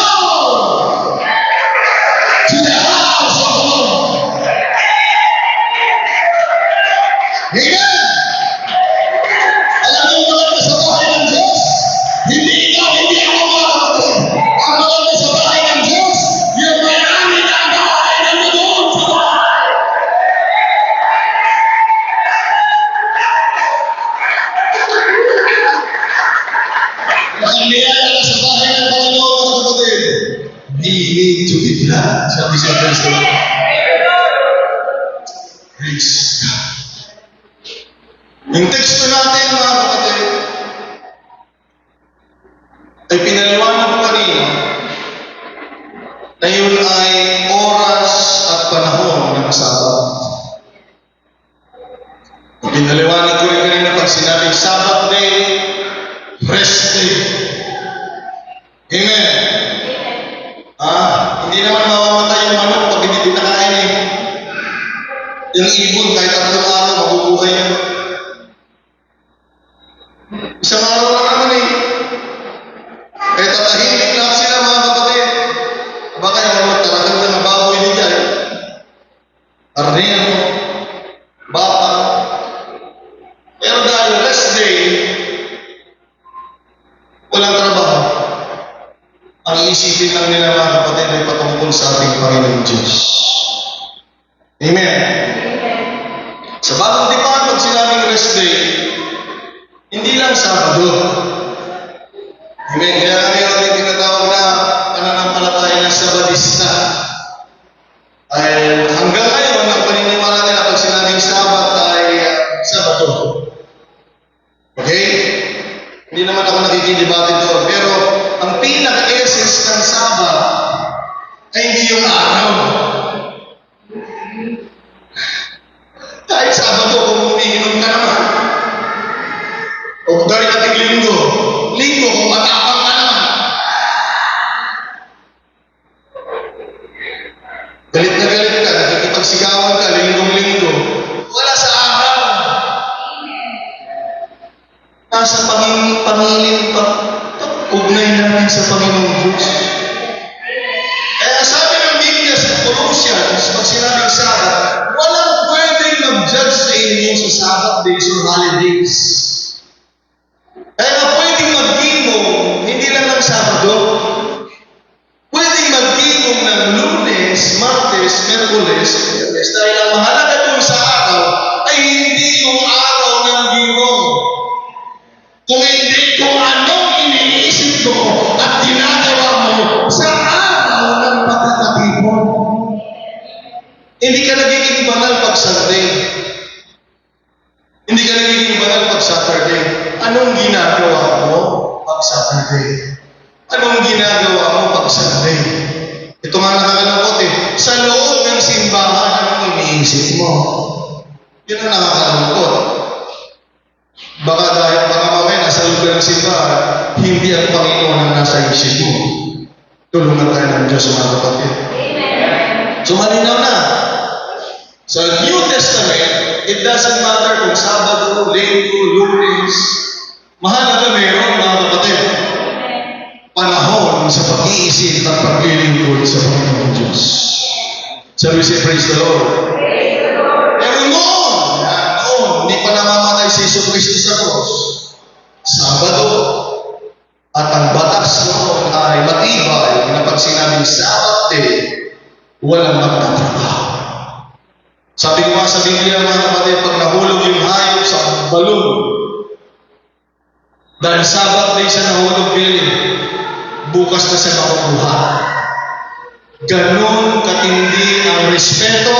A: to the house of the Lord. Amen. Alam mo maganda sa bahay ng Diyos, hindi ikaw, hindi ako mga kapatid. Ang maganda sa bahay ng Diyos, yung marami na ang bahay ng doon sa bahay. Ang niyaya na sa bahay ng Panginoon mga kapatid, we need to be glad. Shall we say praise the Lord? Praise God. Yung teksto natin mga kapatid ay pinaliwanag ko kanina na yun ay oras at panahon ng Sabat. Pinaliwanag ko rin kanina pag sinabing Sabbath day, rest day. Amen. Hindi naman mamamatay yung manok pag hindi pinakain eh. Yung ibon kahit 3 araw mabubuhay yan. Isang araw lang naman eh. Kaya tatahimik lang sila mga kapatid. Baka yung mga talagang na mababoy din dyan. Arneo, baka. Pero dahil rest day, walang trabaho. Ang iisipin lang nila mga kapatid ay patungkol sa ating Panginoon Diyos. Amen. Sa bagong tipan, pag sinabing rest day, hindi lang Sabado. Amen. Kaya kami ang tinatawag na pananampalataya ng Sabadista. Ay hanggang ngayon, ang paniniwala nila pag sinabing Sabat ay Sabado. Okay? Hindi naman ako nakikidebate doon. Pero ang pinaka-essence ng Sabat ay hindi yung araw. Kahit Sabado, kung umiinom ka naman. O dahil nating linggo kung matapang ka naman. ugnay natin sa Panginoong Diyos. Kaya sabi ng Biblia sa Colossians, pag sinabing Sabat, walang pwedeng mag-judge sa inyo sa Sabbath days or holidays. Kaya nga pwedeng mag-gimong, hindi lang ng Sabado. Pwedeng mag-gimong ng Lunes, Martes, Merkules, Biyernes. Dahil ang mahalaga doon sa araw ay hindi yung araw ng gimong. Kung hindi kung anong iniisip mo at ginagawa mo sa araw ng pagkakatipon. Hindi ka nagiging banal pag Sunday. Hindi ka nagiging banal pag Saturday. Anong ginagawa mo pag Saturday? Anong ginagawa mo pag Sunday? Ito nga nakakalungkot eh. Sa loob ng simbahan, anong iniisip mo? Yun ang nakakalungkot. Baka mamaya nasa loob ng simbahan, hindi ang Panginoon ang nasa isip mo. Tulungan tayo ng Diyos, mga kapatid. So malinaw na. Sa New Testament, it doesn't matter kung Sabado, Linggo, Lunes. Mahalaga meron, mga kapatid. Panahon sa pag-iisip at paglilingkod sa Panginoon Diyos. Shall we say, praise the Lord? Pero noon, hindi pa namamatay si Yesu Cristo sa cross. Sabado, at ang batas noon ay matibay na pag sinabing Sabbath day, walang magtatrabaho. Sabi ko nga sa Biblia, mga kapatid, pag nahulog yung hayop sa balon, dahil Sabbath day siya nahulog din, bukas na siya makukuha. Ganon katindi ang respeto,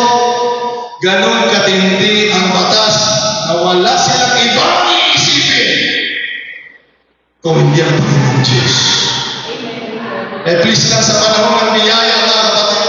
A: ganon katindi ang batas na wala silang ibang iisipin kung hindi ang Panginoong Diyos. Please lang sa panahon ng biyaya, mga kapatid,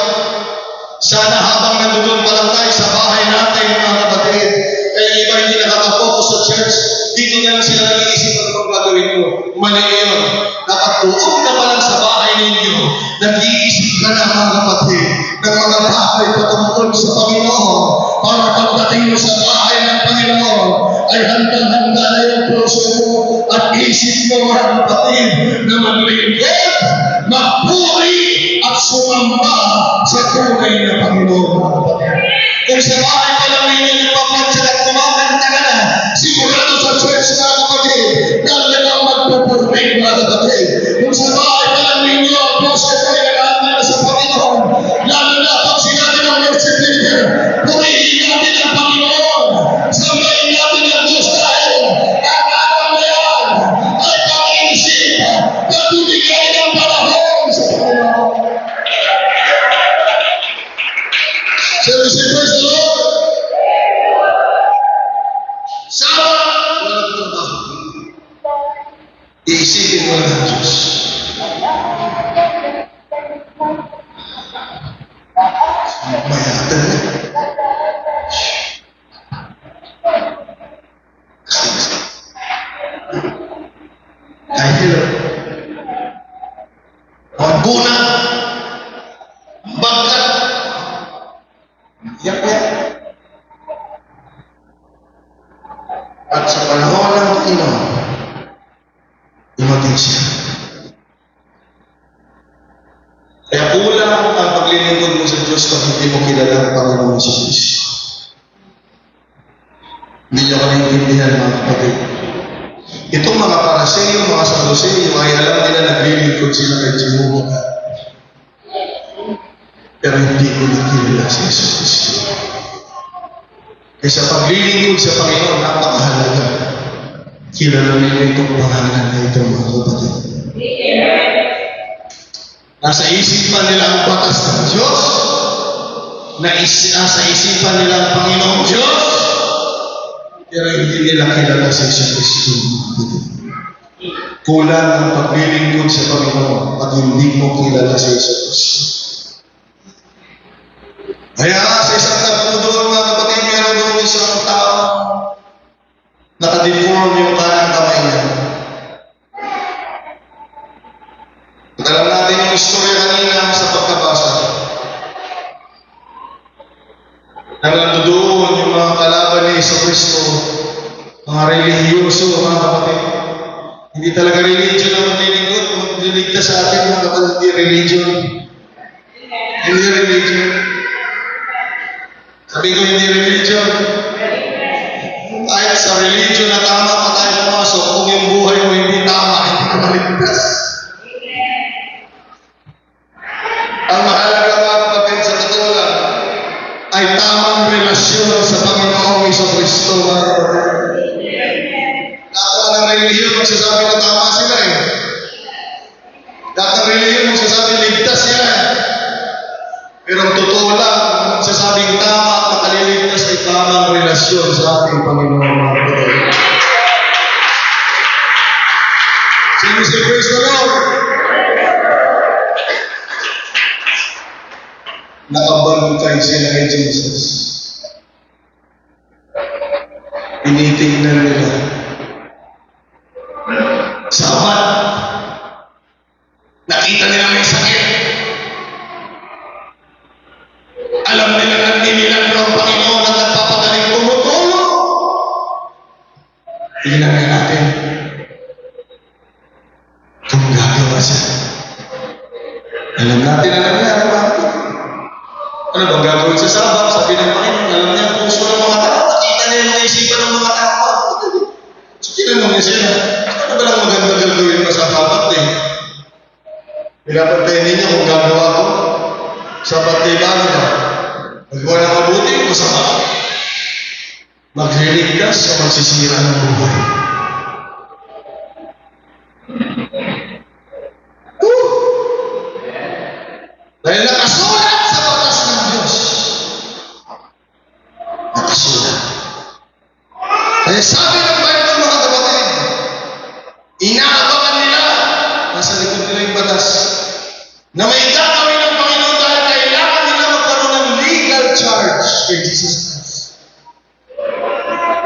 A: sana habang nandoon pa lang tayo sa bahay natin, mga kapatid, kaya iba hindi nakaka-focus sa church, dito na lang sila nag-iisip ano bang gagawin mo. Mali yun. Dapat tuog ka pa lang sa bahay ninyo, nag-iisip ka na, mga kapatid, ng mga bahay patungkol sa Panginoon, para pagdating mo sa bahay ng Panginoon, ay handang-handa na yung puso mo at isip mo, mga kapatid, na maglingkod, magpuri, at sumamba sa tunay na Panginoon, mga kapatid. Kung sa bahay pa lang ninyo nagpapansya at kumakanta ka na, sigurado sa church, mga kapatid, talagang magpupuri, mga kapatid. Kung sa bahay pa lang ninyo, ang puso ko ay nag-aanda na sa Panginoon, lalo na pag sinabi ng worship leader, purihin natin ang Panginoon, sambahin natin ang Diyos dahil ang araw na yan ay pag-iisip, pagbibigay ng panahon sa Panginoon. Shall we say praise the Lord? Sabbath, walang trabaho. Iisipin mo ng Diyos. Mayatan na. Ay, hello. Magbuna. Bagkat. Yak-yak. At sa panahon ng Panginoon, dumating siya. Kaya kulang ang paglilingkod mo sa Diyos kung hindi mo kilala ang Panginoon sa Kristo. Hindi niyo ka naiintindihan, mga kapatid. Itong mga Pariseo, mga Saduceo, ay alam nila naglilingkod sila kay Jehovah. Pero hindi ko nakilala si Yesu Kristo. Kaya sa paglilingkod sa Panginoon, napakahalaga. Kilala nila itong pangalan na ito, mga kapatid. Nasa isipan nila ang batas ng Diyos. Nasa isipan nila ang Panginoong Diyos. Pero hindi nila kilala si Yesu Kristo. Kulang ang paglilingkod sa Panginoon pag hindi mo kilala si Yesu Kristo. Kaya sa isang tagpo doon, mga kapatid, meron doon isang tao nakadeform yung kanang kamay niya. Alam natin yung istorya kanina sa pagkabasa. Nang doon yung mga kalaban ni Yesu Kristo, mga relihiyoso, mga kapatid. Hindi talaga religion na maglilingkod. liligtas sa atin mga kapatid, hindi religion. Hindi religion. Sabi ko, hindi religion. Kahit sa religion na tama pa tayo pumasok, kung yung buhay mo hindi tama, hindi ka maligtas. Ang mahalaga mga kapatid sa totoo lang, ay tamang relasyon sa Panginoong Jesucristo mga kapatid. Lahat ng religion magsasabi na tama sila eh. Lahat ng religion magsasabi ligtas sila eh. Pero ang totoo lang, magsasabing tama at makaliligtas ay tamang relasyon sa ating Panginoon mga kapatid. Sino si Praise the Lord? Nakabantay sila kay Jesus. Tinitingnan nila. Sabat. Nakita nila may sakit. Alam nila nagmimilagro ang Panginoon at nagpapagaling tumutulong. Tingnan na natin kung gagawa siya. Alam natin na nangyari ba? Ano bang gagawin sa Sabbath? Sabi ng Panginoon, alam niya ang puso ng mga tao. Nakita niya yung isipan ng mga tao. So, tinanong niya siya, ano ba lang maganda gagawin mo sa Sabbath eh? Pinapantayin niya kung gagawa ko. Sabbath day ba ba? Magawa ng mabuti o masama? Magliligtas o magsisira ng buhay? Dahil nakasulat sa batas ng Diyos. Nakasulat. Kaya sabi ng Bible mga kapatid, inaabangan nila, nasa likod nila yung batas, na may gagawin ng Panginoon dahil kailangan nila magkaroon ng legal charge kay Jesus Christ.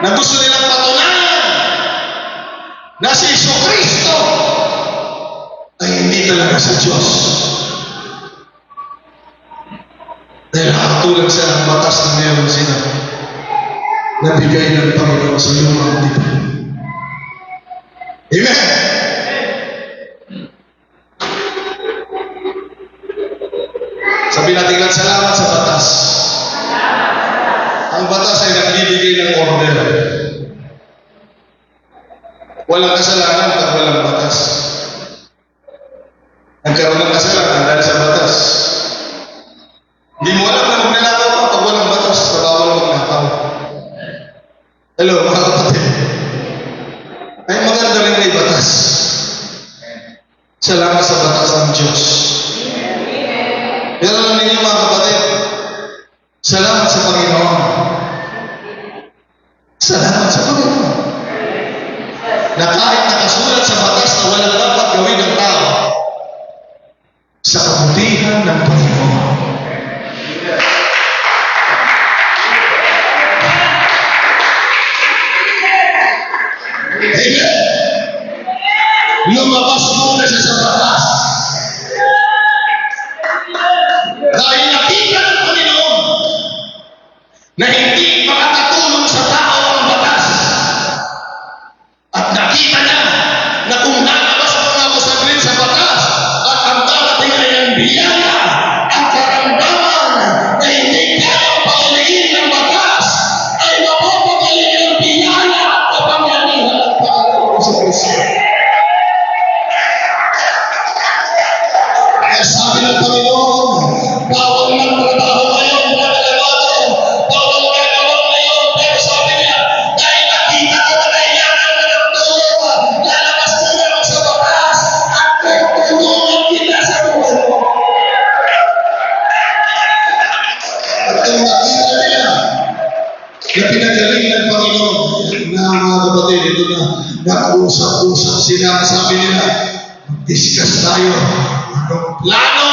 A: Na gusto nilang patunayan na si Jesucristo ay hindi talaga sa Diyos. Dahil nakatulad sa ng batas na meron sila na bigay ng Panginoon sa lumang lipan. Amen! Sabi natin lang, salamat sa batas. Ang batas ay nagbibigay ng order. Walang kasalanan pag walang batas. Nagkaroon ng kasalanan dahil sa batas. Hindi mo alam na magnanakaw ka pag walang batas sa bawal magnakaw. Hello, mga kapatid. Ay maganda rin may batas. Salamat sa batas ng Diyos. Pero alam ninyo mga kapatid, salamat sa Panginoon. Salamat sa Panginoon. Na kahit nakasulat sa batas na walang dapat gawin ng tao, sa kabutihan ng Panginoon. Amen. Lumabas muna siya sa batas. Dahil nakita ng Panginoon na hindi makakatulong sa tao ang batas. At nakita niya na kung nalabas ang mga usapin sa batas at ang darating ay ang biyaya, ang karamdaman na hindi kaya pagaliin ng batas ay mapapagaling ang biyaya at kapangyarihan ng Panginoon sa Kristo. Kaya sabi ng Panginoon, bawal ng trabaho ngayon, nakalabado, bawal gagawa ngayon, pero sabi niya, dahil nakita ko na kailangan na ng tulong, lalabas mo naman sa batas, at tutulungan kita sa buhay mo. At kung nakita niya, na pinagaling ng Panginoon, na mga kapatid, ito na, nag-usap-usap sila, sabi nila, mag-discuss tayo, anong plano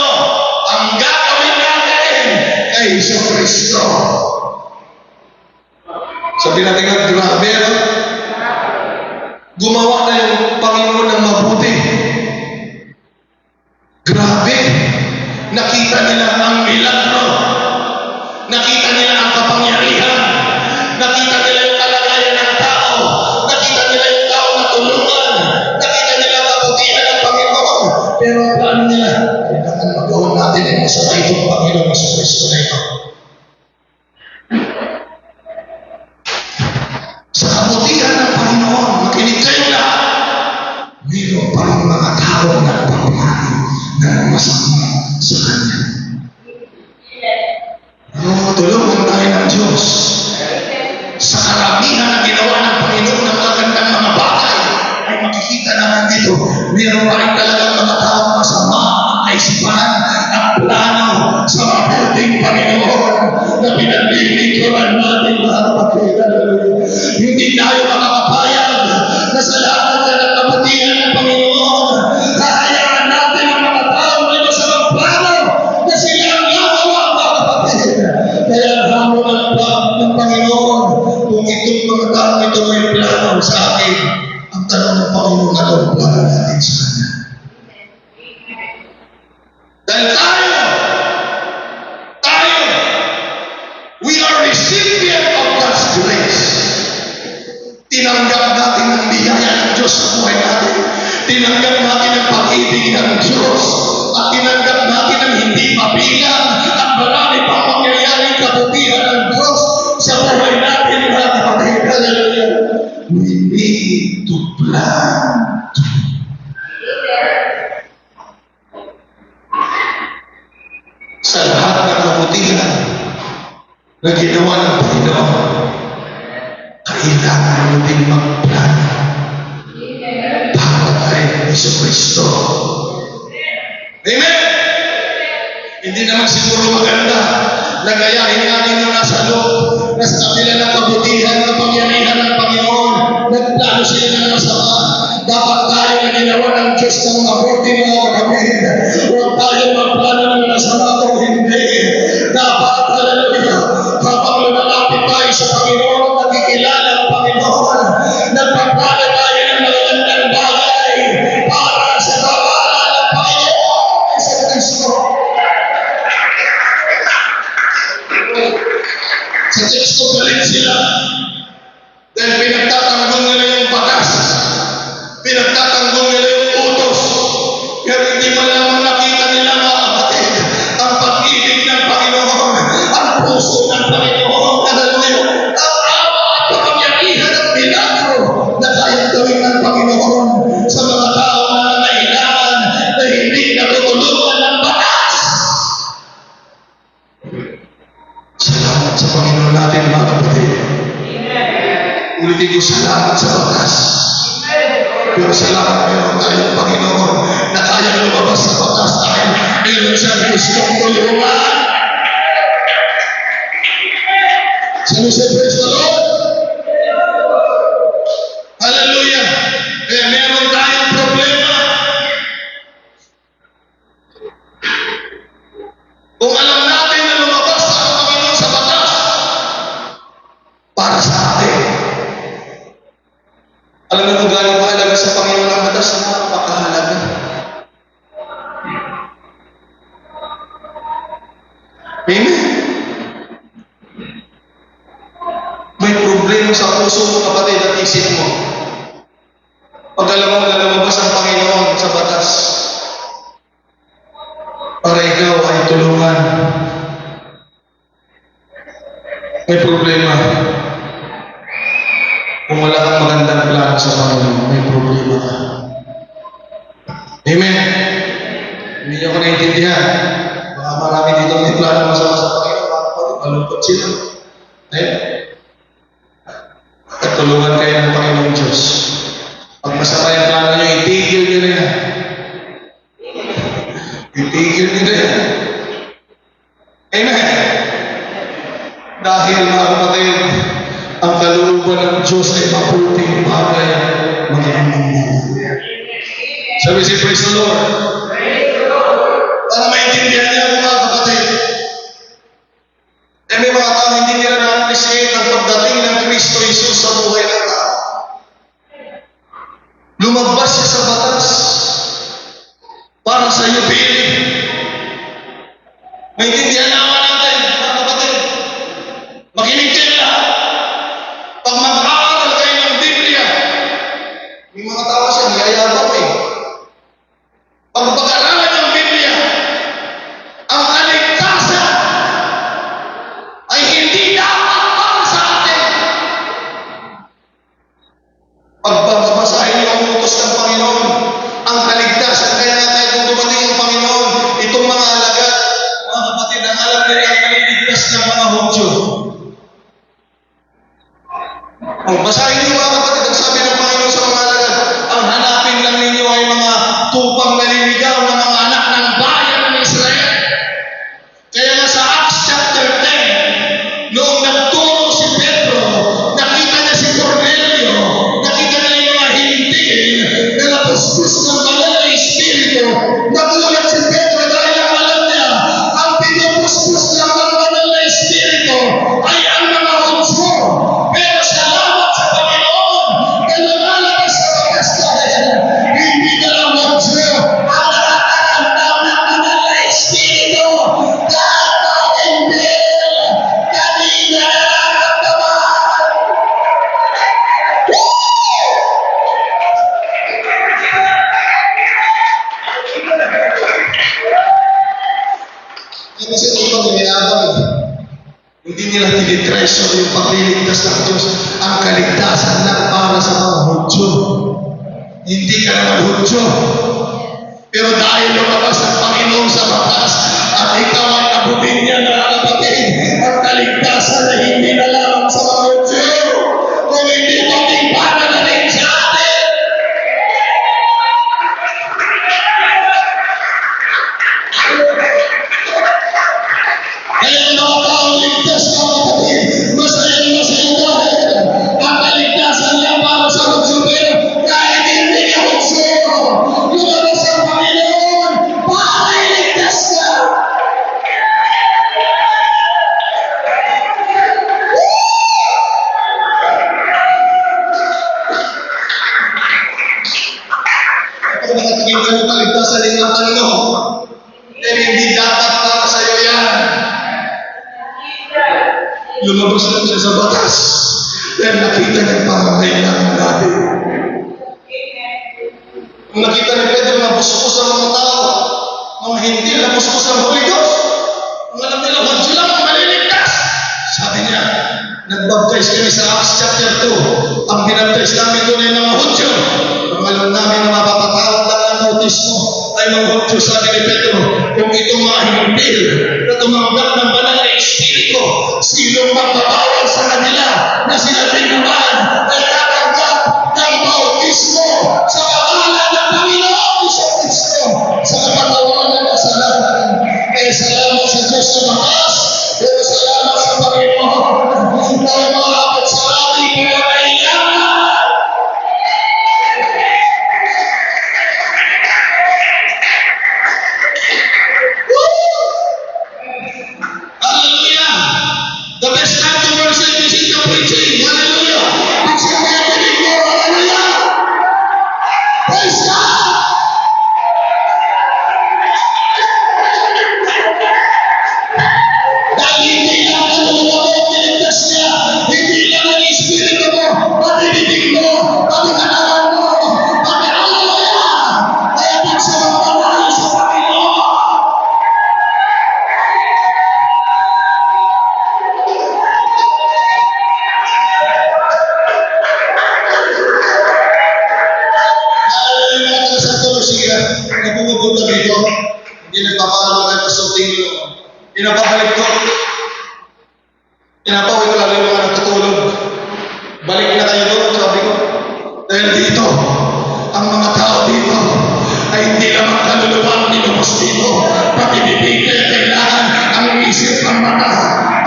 A: ang gagawin natin kay Jesucristo. Sabi natin nga, grabe, no? Gumawa na yung Panginoon ng mabuti. Grabe. Nakita nila ang milagro. Nakita nila ang kapangyarihan. Nakita nila yung kalagayan ng tao. Nakita nila yung tao na tulungan. Nakita nila ang kabutihan ng Panginoon.
B: Pero ang plano nila, kailangan magawa natin ang masama itong Panginoon sa Kristo na ito. Sa kabutihan ng Panginoon, makinig kayo lahat. Mayroon pa rin mga tao na nagpaplano ng masama sa Kanya. Tulungan tayo ng Diyos. Sa karamihan na ginawa ng Panginoon ng mga gandang mga bagay, ay makikita naman dito, mayroon pa rin talagang mga tao masama ang kaisipan at plano sa mabuting Panginoon na pinaglilingkuran natin mga kapatid. Hindi tayo makakapayag na sa lahat ng kabutihan ng Panginoon, hahayaan natin ang mga tao may masamang plano na sila ang gagawa mga kapatid. Kaya hamon ng Panginoon, kung itong mga tao ito may plano sa akin, ang tanong ng Panginoon na ang plano natin sa Kanya. Dahil tayo, we are recipient of God's grace. Tinanggap natin ang biyaya ng Diyos sa buhay natin. Tinanggap natin ang pag-ibig ng Diyos. At tinanggap natin ang hindi mabilang at marami pang mangyayaring kabutihan ng Diyos sa buhay natin, mga kapatid. Hallelujah. We need to plan. Sa lahat ng kabutihan na ginawa ng Panginoon, kailangan mo din magplano para kay Jesucristo. Amen! Hindi naman siguro maganda na gayahin natin yung nasa loob, na sa kabila ng kabutihan ng pangyarihan ng Panginoon, nagplano sila ng masama. Dapat tayo na ginawa ng Diyos ng mabuti mga kapatid. Huwag tayo magplano ng masama kung hindi. Dapat, hallelujah, habang lumalapit tayo sa Panginoon, nakikilala ang Panginoon, nagpaplano tayo ng magagandang bagay para sa kawalan ng Panginoon sa Kristo. Sa teksto galing sila dahil pinagtatanggol nila yung batas, pinagtatanggol nila yung utos, pero hindi man lamang nakita nila mga kapatid ang pag-ibig ng Panginoon, ang puso ng Panginoon, hallelujah, ang awa at kapangyarihan at milagro na kayang gawin ng Panginoon sa mga tao na nangailangan na hindi natutulungan ng batas. Salamat sa Panginoon natin mga kapatid. Ulitin ko, salamat sa batas. Pero salamat meron tayong Panginoon na kayang lumabas sa batas dahil meron siyang gustong tulungan. Sabi sa praise the Lord. Hallelujah. Kaya meron tayong problema. Kung alam natin na lumabas ang Panginoon sa batas para sa atin. Alam mo kung gaano mahalaga sa Panginoon ang batas, napakahalaga. Amen. May problema sa puso mo, kapatid, at isip mo. Pag alam mo na lumabas ang Panginoon sa batas para ikaw ay tulungan. May problema. Kung wala kang magandang plano sa Panginoon, may problema ka. Amen? Hindi niyo ko naintindihan. Baka marami dito may plano masama sa Panginoon. Malungkot sila. Amen? At tulungan kayo ng Panginoong Diyos. Pag masama yung plano niyo, itigil niyo na yan. Itigil niyo na yan. Amen? Dahil mga kapatid, ang kalooban ng Diyos ay mabuting bagay mga kapatid. Sabi si praise the Lord. Para maintindihan niya mga kapatid. Eh may mga tao hindi nila na-appreciate ang pagdating ng Kristo Jesus sa buhay ng tao. Lumabas siya sa batas para sa iyo, Billy. Maintindihan naman natin, mga kapatid. Makinig kayo lahat. Pag mag-aaral kayo ng Biblia, may mga tao siya, niyayabang eh. Pag
A: Basahin niyo mga kapatid, ang sabi ng Panginoon sa mga alagad, ang hanapin lang ninyo ay mga tupang naliligaw na mga anak ng bayan ng Israel. Kaya nga sa Acts chapter 10, noong nagturo si Pedro, nakita niya si Cornelio, nakita niya yung mga hintil na napuspos ng banal na Espiritu. Nagulat si Pedro dahil ang alam niya, ang pinupuspos ng banal na Espiritu ay ang mga Hudyo. Pero salamat sa Panginoon na lumalabas sa batas dahil hindi na lang Hudyo ang nakakakanta ng banal na Espiritu. Dahil mga hintil, kanina nararamdaman. Kasi ibang mayabang, hindi nila tinitreasure yung pagliligtas ng Diyos. Ang kaligtasan lang para sa mga Hudyo. Hindi ka naman Hudyo. Pero dahil lumabas ang Panginoon sa batas at ikaw ay abutin niya na kapatid, ang kaligtasan na hindi na lang sa mga Hudyo, kung hindi pati para na rin sa atin. Kaya ang mga taong ligtas na kapatid, masayang masaya dahil ang kaligtasan lang para sa Hudyo. Pero kahit hindi ka Hudyo, lumabas ang Panginoon para iligtas ka. Kung nakatingin ka ng kaligtasan ng mga Panginoon, pero hindi dapat para sa iyo yan. Lumabas lang siya sa batas dahil nakita ng pangangailangan natin. Kung nakita ni Pedro na buskos ang mga tao, mga hindi na buskos ang Holy Ghost, ang alam nila, Hudyo lang ang maliligtas. Sabi niya, nagbaptize kami sa Acts chapter 2. Ang binaptize namin doon ay mga Hudyo. Ang alam namin na mapapatawad lang ang bautismo ay mga Hudyo. Sabi ni Pedro, kung itong mga hintil na tumanggap ng banal na Espiritu, sinong magpapawal sa kanila na sila rin naman ay tatanggap ng bautismo sa pangalan ng Panginoon Kristo sa katawan ng kasalanan. Kaya salamat sa Diyos na bakas, pero salamat sa Panginoon na umabot sa ating pangangailangan. Hallelujah! The best time to worship is in the preaching. Hallelujah! It's the way of living more. Hallelujah! Praise God! Dahil hindi lang kaluluwa mo ang niligtas niya, hindi lang ang Espiritu mo, pati bibig mo, pati katawan mo, pati hallelujah! Kaya pagsamantalayo sa Panginoon. Hallelujah! Mga sa tulo siya, nagpupunta dito, hindi nagpapalo kahit pasunting mo. Pinapabalik ko. Pinapawin ko lang yung mga natutulog. Balik na kayo doon, sabi ko. Dahil dito, ang mga tao dito ay hindi naman kaluluwa ang ninubos dito. Pati bibig kaya kailangan ang isip ng mata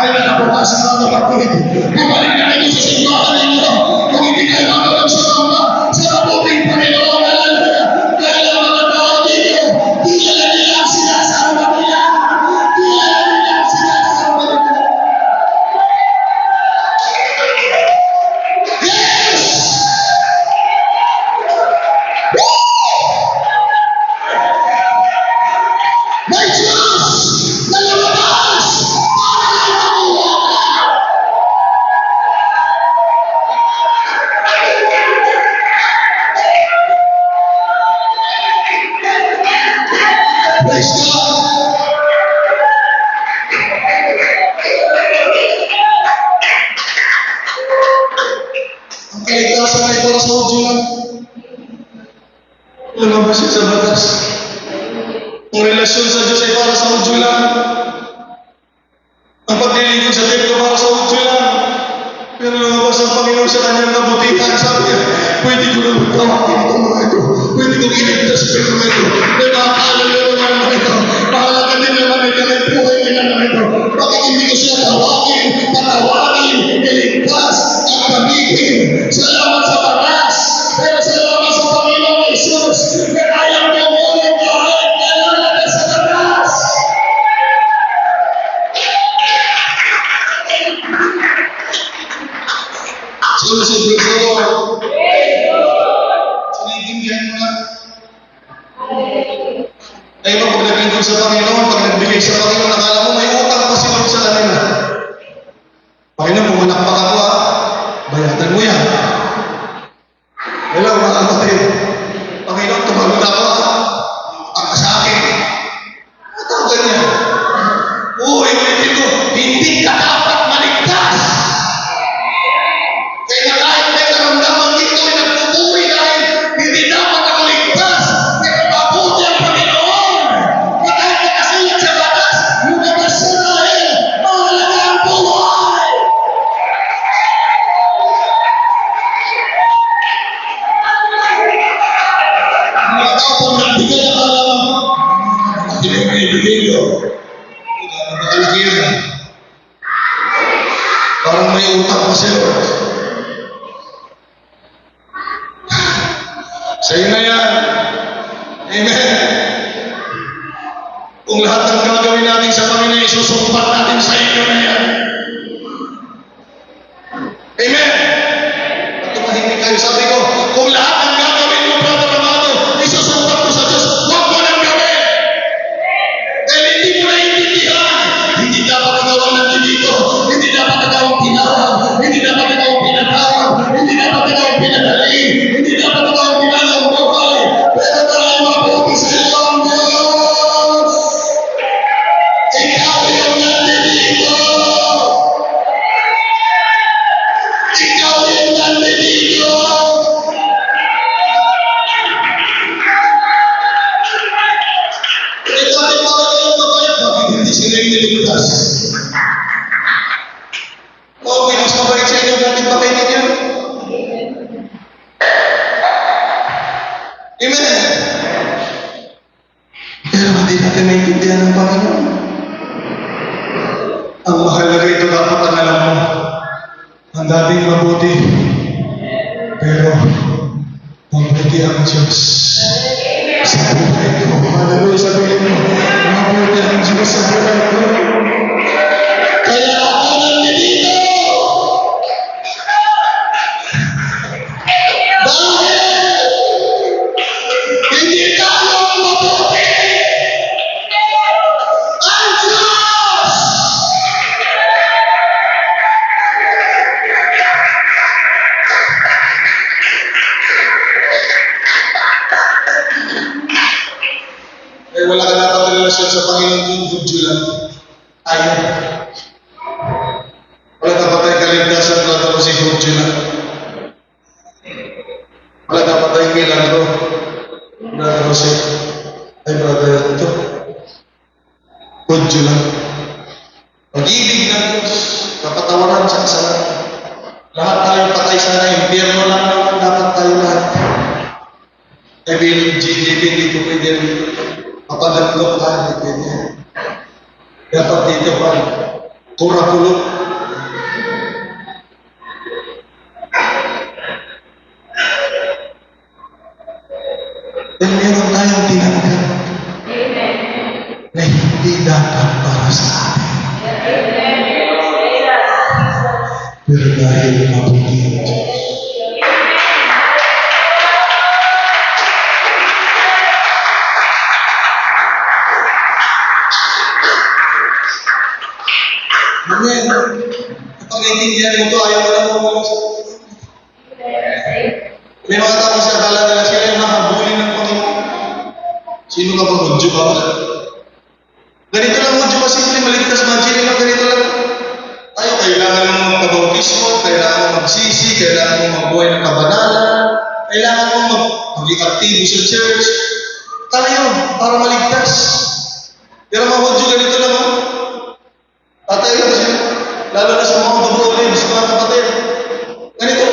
A: ay nakabukas sa mga kapatid. Bumalik na kayo sa simbahan ninyo. Kung hindi kayo magalang sa mga sa mabuting Panginoon, hallelujah. Dahil ang mga tao dito, kilala nila ang sinasama nila. Kilala nila ang sinasama nila. Yes! Woo! May Diyos na lumabas para kay Panginoon. kanyang kabutihan. Sabi niya, pwede ko naman tawagin itong mga ito. Pwede ko iligtas sa mga ito. May makakalala naman mga ito. Mahalaga din naman ito ng buhay nila naman ito. Bakit hindi ko siya tawagin, patawagin, iligtas, at pamigin. Salamat sa paras. Pero salamat sa Panginoong Jesus. Na ayaw niya ngunit kahit nalalaga sa paras. Susunod sa Lord. Sinigindihan mo na. Ay mo, pag naglingkod sa Panginoon, pag nagbigay sa Panginoon, nakala mo may utang pa si Lord sa kanila. Panginoon, pumalakpak ako ha. Bayatan mo yan. Hello, mga kapatid. Panginoon, tumawag ako ha. Ang sa akin. Matawagan niya. Uy, ulitin ko, hindi ka dapat maligtas. Kaya kahit may karamdaman dito ay nagpupuri dahil hindi dapat ako ligtas. Pero mabuti ang Panginoon. Na kahit nakasulat sa batas, yung nabas sa dahil, mahalaga ang buhay. Mga tao pang nagbigay ang alam. Hindi mo ibigay nyo. Nakalaki yan. Parang may utang pa si Lord. Sa'yo na yan. Amen. Kung lahat ng gagawin natin sa Panginoon, isusumpat natin sa inyo na yan. Amen. At tumahimik kayo, sabi ko, kung lahat ng gagawin mo, Brother Amado, isusumpat mo sa Diyos, huwag mo nang gawin. Dahil hindi mo naiintindihan. Hindi dapat ikaw ang nandito. Hindi dapat ikaw ang tinawag. Hindi dapat ikaw ang pinatawag. Hindi dapat ikaw ang pinadali. Hindi dapat ikaw ang pinalang buhay. Pero tayo mabuti sa iyo ang Diyos. Ikaw yung nandito. Ikaw yung nandito. Ito ay mga kayong mabait. Bakit hindi sila yung niligtas? Okay, mas mabait sa inyo. Bakit ba kayo niya? Amen. Pero hindi natin naiintindihan ng Panginoon. Ang mahalaga ito dapat ang alam mo. Ang dating mabuti. Pero mabuti ang Diyos. Sa buhay ko. Hallelujah, sabihin mo. Mabuti ang Diyos sa buhay ko. Kaya ako nandito. Dahil hindi tayo mabuti. Ang Diyos! Eh, wala ka dapat relasyon sa Panginoon kung Hudyo lang. Ayaw. Wala dapat tayo kaligtasan brother si Hudyo lang. Wala dapat tayo milagro. Brother Jose. Ay, brother ito. Hudyo lang. Pag-ibig ng Diyos. Kapatawaran sa kasalanan. Lahat tayo patay sana. Impyerno lang naman dapat tayo lahat. Eh, GDP dito pwede rin. Kapag-aglok ka, hindi pwede. Dapat dito pa. Kura-kulok. Dahil meron tayong tinanggap na hindi dapat para sa atin. Pero dahil mabuti ang Diyos. Amen. Kapag naiintindihan mo ito, ayaw ka na mo sa may mga tao sa akala nila sila yung nakabuling ng Panginoon. Sino ka ba? Hudyo ka ba? Ganito lang hudyo ka simple, maligtas imagine lang ganito lang. Tayo, kailangan mo magpabautismo, kailangan mo magsisi, kailangan mo magbuhay ng kabanalan, kailangan mo maging aktibo sa church. Tayo, para maligtas. Pero mga hudyo ganito lang oh. Tatay lang siya. Lalo na sa mga babuulit, sa mga kapatid. Ganito.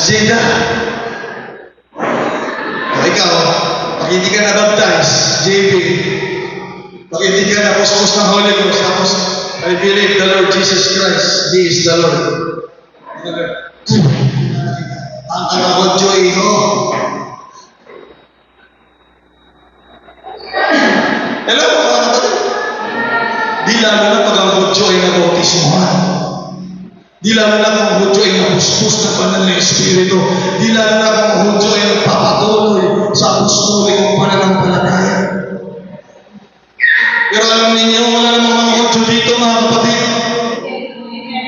A: Jada. O ikaw, pag hindi ka na-baptize, JB, pag hindi ka na-puspos ng Holy Ghost, tapos, I believe the Lord Jesus Christ, He is the Lord. Ang anakotyo ino. Hello, mga kapatid. Di lalo na pag ang kotyo ay nabautismuhan. Di lalo na kung ang kotyo ay napuspos ng banal na Espiritu. Di lalo na kung ang kotyo ay nagpapatuloy sa apostolikong pananampalataya. Pero alam ninyo, wala namang mga kotyo dito, mga kapatid.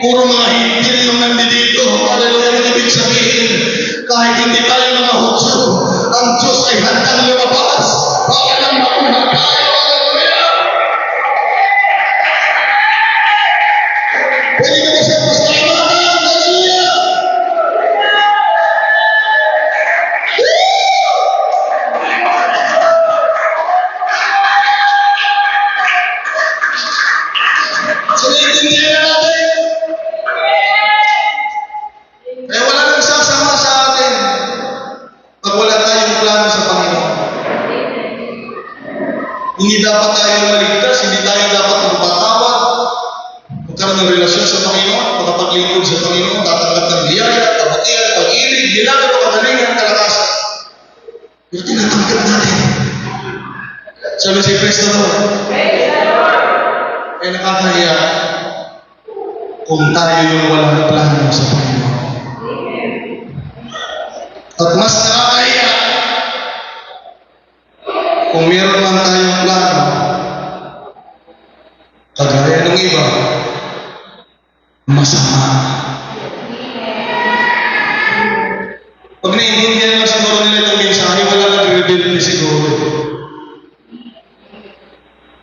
A: Puro mga hipil yung nandito. Hallelujah, ang ibig sabihin, kahit hindi tayo mga kotyo, ang Diyos ay handang lumabas para lang makuha tayo. Hallelujah! Pwede ka ba siya pasalamahan? Hallelujah! So, naiintindihan na natin. Kaya wala nang sasama sa atin pag wala tayong plano sa Panginoon. Hindi dapat tayo maligtas, hindi tayo dapat magpatawad, magkaroon ng relasyon sa Panginoon, makapaglingkod sa Panginoon, tatanggap ng biyaya, kabutihan, pag-ibig, ginagawa, kagalingan, kalakasan. Pero tinatanggap natin. Sabi si Kristo naman, ay nakakahiya kung tayo yung walang plano sa Panginoon. At mas nakakahiya kung meron man tayong plano, kagaya ng iba, masama. Pag naiintindihan lang siguro nila itong mensahe, wala nag-rebelde siguro.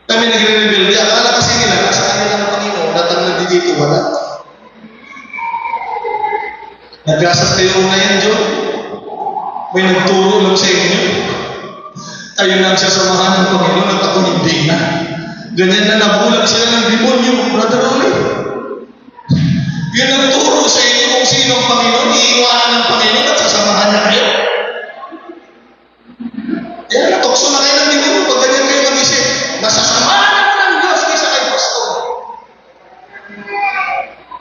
A: Kami nagre-rebelde. Akala kasi nila, nasa kanila ng Panginoon, datang nandito, wala. Nagkasat kayo ngayon, John. May nagturo lang sa inyo. Tayo na ang sasamahan ng Panginoon at ako hindi na. Ganyan na nabulag sila ng demonyo, Brother Roy. Yun ang turo sa inyo kung sino ang Panginoon, iiwanan ng Panginoon at sasamahan niya kayo. Yan, natukso na kayo ng demonyo pag ganyan kayo mag-isip. Masasamahan ako ng Diyos kaysa kay Pastor.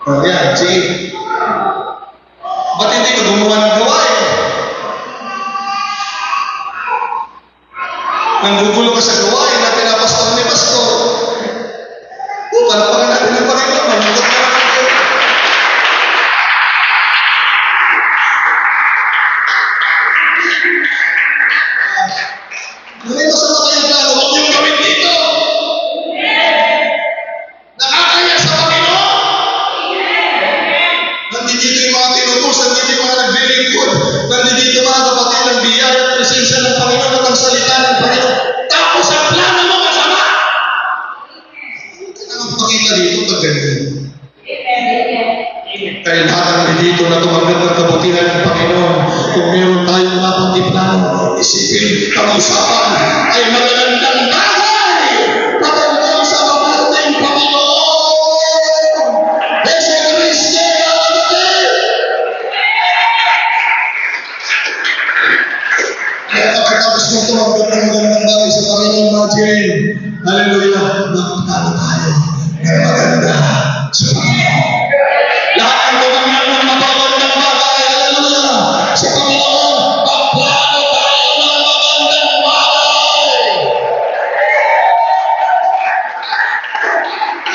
A: O yan, sige. Ba't hindi ka gumawa ng gawain? Nanggugulo ka sa gawain na pinapastor ni Pastor. Palapakan natin ang Panginoon. Manugot ka natin. May masama kayong plano, huwag niyong gawin dito. Nakakaya sa Panginoon. Nandito yung mga tinubos, nandito yung mga naglilingkod, nandito mga kapatid ng biyaya at presensya ng Panginoon at ang salita ng Panginoon. Tapos ang plano mo masama. Ang pakita dito pag ganyan. Kaya lahat ang dito na tumanggap ng kabutihan ng Panginoon, kung meron tayong mapagtiplano, isipin ang usapan ay magandang bagay patungkol sa mamating Panginoon. Yesu Kristo ang kapatid. Kaya kapag mo tumanggap ng magandang bagay sa Panginoon, imagine, hallelujah, magplano tayo ng maganda sa Panginoon. Lahat ang tumanggap ng magandang bagay, hallelujah, sa Panginoon, magplano tayo ng magandang bagay.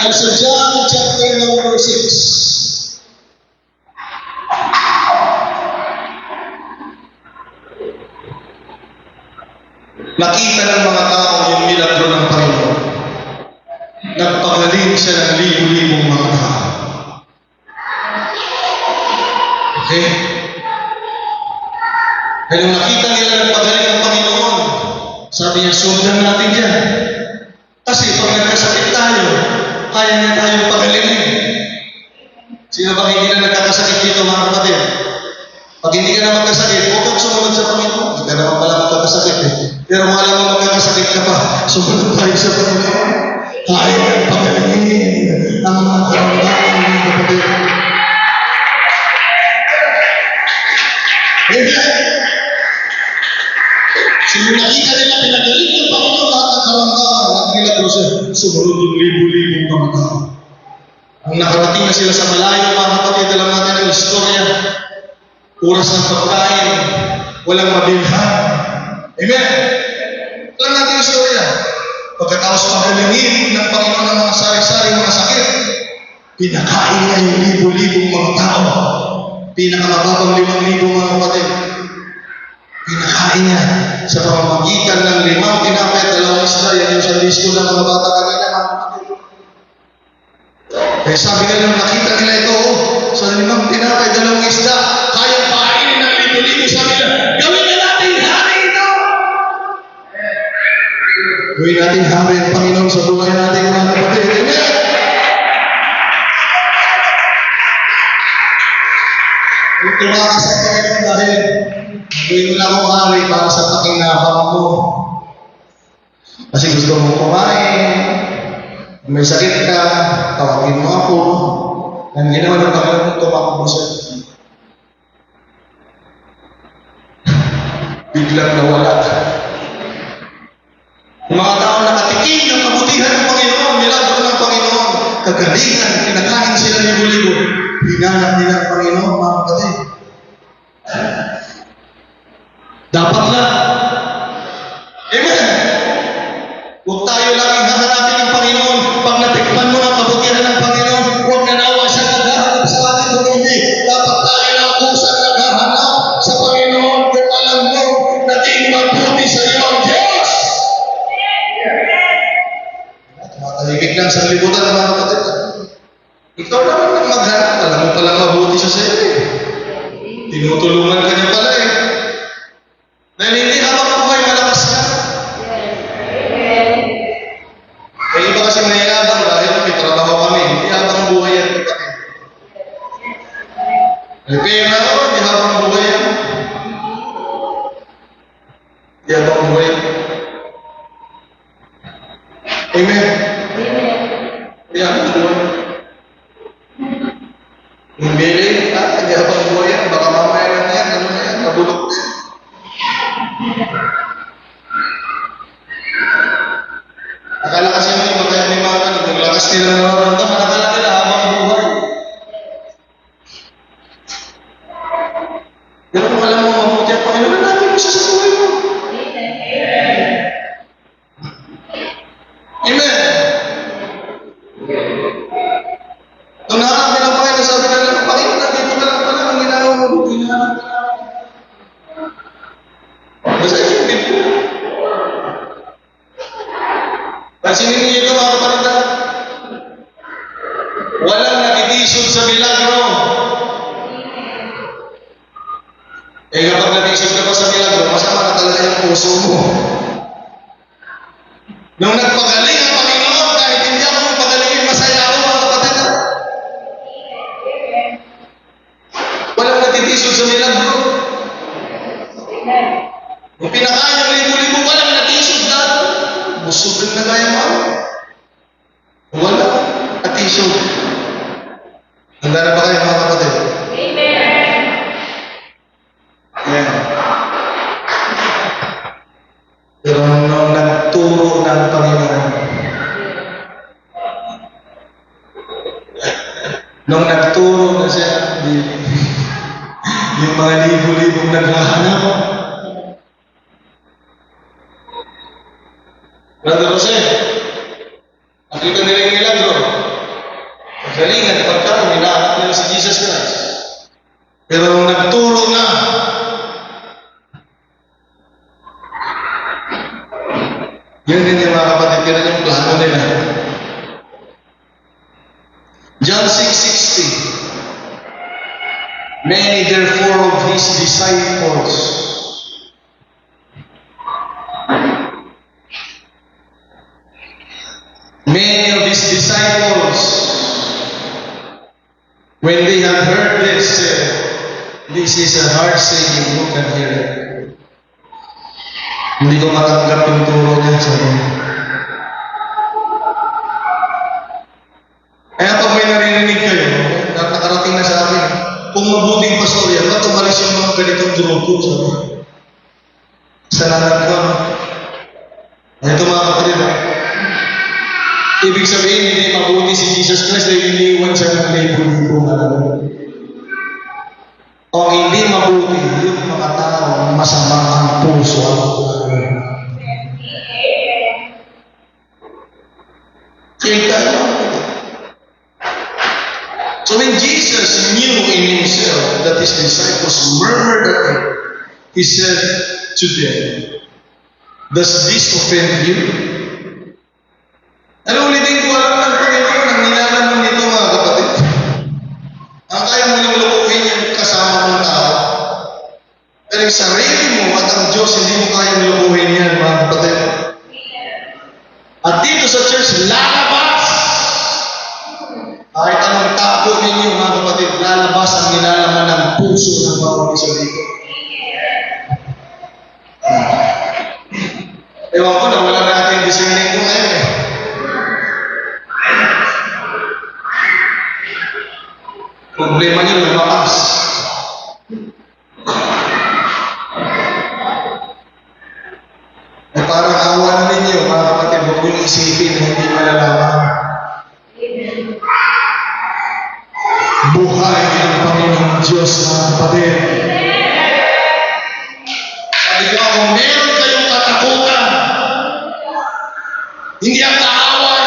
A: And sa John chapter number 6, nakita ng mga tao yung milagro ng Panginoon. Nagpagaling siya ng libo-libong mga tao. Okay? Kaya nung nakita nila nagpagaling ng Panginoon, sabi niya, sundan natin dyan. Kasi pag nagkasakit tayo, kaya niya tayong pagalingin. Sino ba hindi na nagkakasakit dito, mga kapatid? Pag hindi ka na magkasakit, huwag kang sumunod sa Panginoon. Hindi ka naman pala magkakasakit eh. Pero kung alam mo magkakasakit ka pa, sumunod tayo sa Panginoon. Kaya niyang pagalingin ang mga karamdaman ng kapatid.
B: Nung nakita nila pinagaling ng Panginoon lahat ng karamdaman, nakilagro siya, sumunod yung libo-libong mga tao. Nung nakarating na sila sa malayo, mga kapatid, alam natin ang istorya. Oras ng pagkain, walang mabilhan. Amen? Alam natin ang istorya. Pagkatapos pagalingin ng Panginoon ng mga sari-sari, mga sakit, pinakain niya yung libo-libong mga tao. Pinakamababang 5,000 mga kapatid. Pinakain niya sa pamamagitan ng 5 tinapay at 2 isda. Yan yung Sunday school ng mga bata kanina, mga kapatid. Kaya sabi nila, nung nakita nila ito, sa 5 tinapay, 2 isda, kayang painin ng libo-libo. Sabi nila, gawin na natin hari ito! Gawin natin hari ang Panginoon sa buhay natin, mga kapatid. Amen! Tumakas sa Panginoon dahil gawin mo na ako hari para sa pakinabang mo. Kasi gusto mo kumain, may sakit ka, tawagin mo ako. Ang ginawa ng Panginoon, tumakbo siya. Biglang nawala. Yung mga tao nakatikim ng kabutihan ng Panginoon, milagro ng Panginoon, kagalingan, kinakain sila libo-libo. Hinanap nila ang Panginoon, mga kapatid. Dapat lang. Amen. Huwag tayo laging hahanapin ng Panginoon. Pag natikman mo ang kabutihan ng Panginoon, huwag na nawa siya naghahanap sa atin kung hindi. Dapat tayo na kusang naghahanap sa Panginoon kung alam mo naging mabuti sa iyo ang Diyos. Tumatahimik lang sa libutan, mga kapatid. Ikaw naman ang maghanap. Alam mo palang mabuti siya sa iyo eh. Tinutulungan ka niya pala eh. Dahil hindi habang buhay malakas ka. Eh iba kasi mayayabang dahil may trabaho kami. Hindi habang buhay yan. May pera ako, hindi habang buhay yan. Hindi habang buhay. Amen. Hindi habang buhay. Yung bilin, hindi habang buhay yan. Baka mamaya na yan, ano na yan, nabulok na yan. Akala kasi may mga naglakas nila ng nararamdaman, akala nila habang buhay. Pero kung alam mo mabuti ang Panginoon, natin mo siya sa buhay mo. Amen. Kung nahanap nila ang Panginoon, sabi nila, Panginoon, nandito ka lang pala, ang ginagawa mo, hinahanap ka lang. Basta isipin mo. Pansinin niyo ito, mga kapatid. Walang natitisod sa milagro. Eh kapag natisod ka pa sa milagro, masama na talaga yung puso mo. Nung nagpagaling ang Panginoon, kahit hindi ako magpagalingin, masaya ako, mga kapatid. Walang natitisod sa milagro. Kung pinakain ang libo-libo, walang natisod na. Busog rin na kaya mo. Wala. Natisod. Handa na ba kayo, mga kapatid? Amen. Amen. Pero nung nagturo ng Panginoon, nung nagturo na siya, yung mga libo-libong naghahanap, Brother Jose, nakita nila yung milagro. Galingan, pagkaroon, hinahanap nila si Jesus Christ. Pero nung nagturo na, yun din yung mga kapatid, yun yung plano nila. John 6:60. Many therefore of his disciples when they had heard this, said, this is a hard saying, who can hear it? Hindi ko matanggap yung turo niya sa mga. Kaya pag may narinig kayo, nakarating na sa akin, kung mabuting pastor yan, ba't umalis yung mga ganitong grupo? Sabi, kasalanan ko,
A: Ito mga kapatid, ibig sabihin, hindi mabuti si Jesus Christ dahil iniwan siya ng libo-libong alam. O hindi mabuti, yung mga tao masama ang puso at plano. Kita niyo? So when Jesus knew in himself that his disciples murmured at him, he said to them, "Does this offend you?" Ano ulitin ko alam ng Panginoon ang nilalaman nito mga kapatid? Ang kaya mo lang lukuhin yung kasama mong tao. Pero yung sarili mo at ang Diyos, hindi mo kayang lukuhin yan mga kapatid. At dito sa church, lalabas! Kahit anong tapo ninyo mga kapatid, lalabas ang nilalaman ng puso ng bawat isa dito. Ewan ko na wala natin discerning ko ngayon eh. Problema niyo lumakas. Eh parang awan ninyo mga kapatid, huwag yung isipin na hindi malalaman. Buhay ng Panginoong Diyos mga kapatid. Sabi ko, kung meron kayong katakutan, hindi ang kaaway.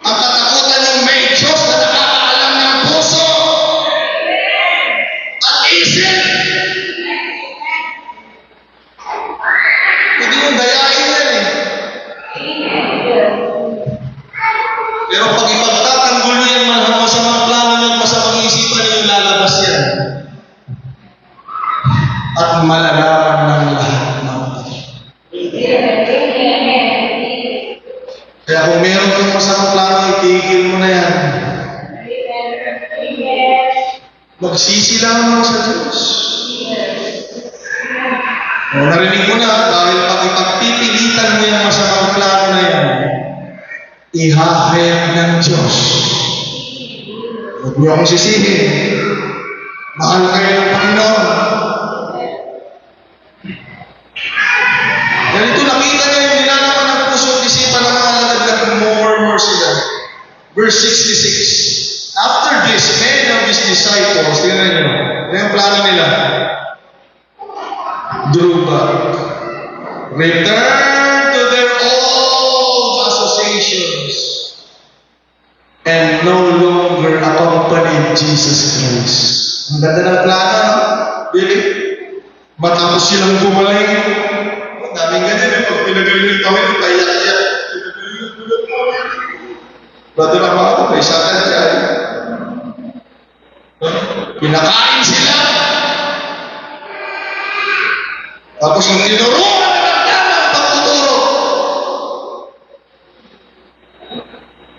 A: Ang katakutan yung may Diyos na nakakaalam ng puso at isip. Hindi yung dayain yan eh. Pero pag ipagtatanggol niyo yung masamang plano niyo at masamang isipan niyo, lalabas yan. At malalaman ng lahat ng kapatid. Kaya kung meron kang masamang plano, itigil mo na yan. Magsisilangan mo sa Diyos. O, narinig mo na, dahil pag ipagpipilitan mo yung masamang plano na yan, ihahayag ng Diyos. Huwag niyo akong sisihin. Mahal kayo ng Panginoon. Ganito nakita niya yung nilalaman ng puso at isipan ng mga lalaglag, murmur sila. Verse 66. After this, many of his disciples, tingnan niyo, ano yung plano nila? Drew back. Return to their old associations and no longer accompanied Jesus Christ. Ang ganda ng plano, really? Matapos silang gumaling, daming ganyan eh, pag pinagaling kami, kaya. Brother ako, may sakit yan. Pinakain sila. Tapos ang tinuruan ng tamang pagtuturo.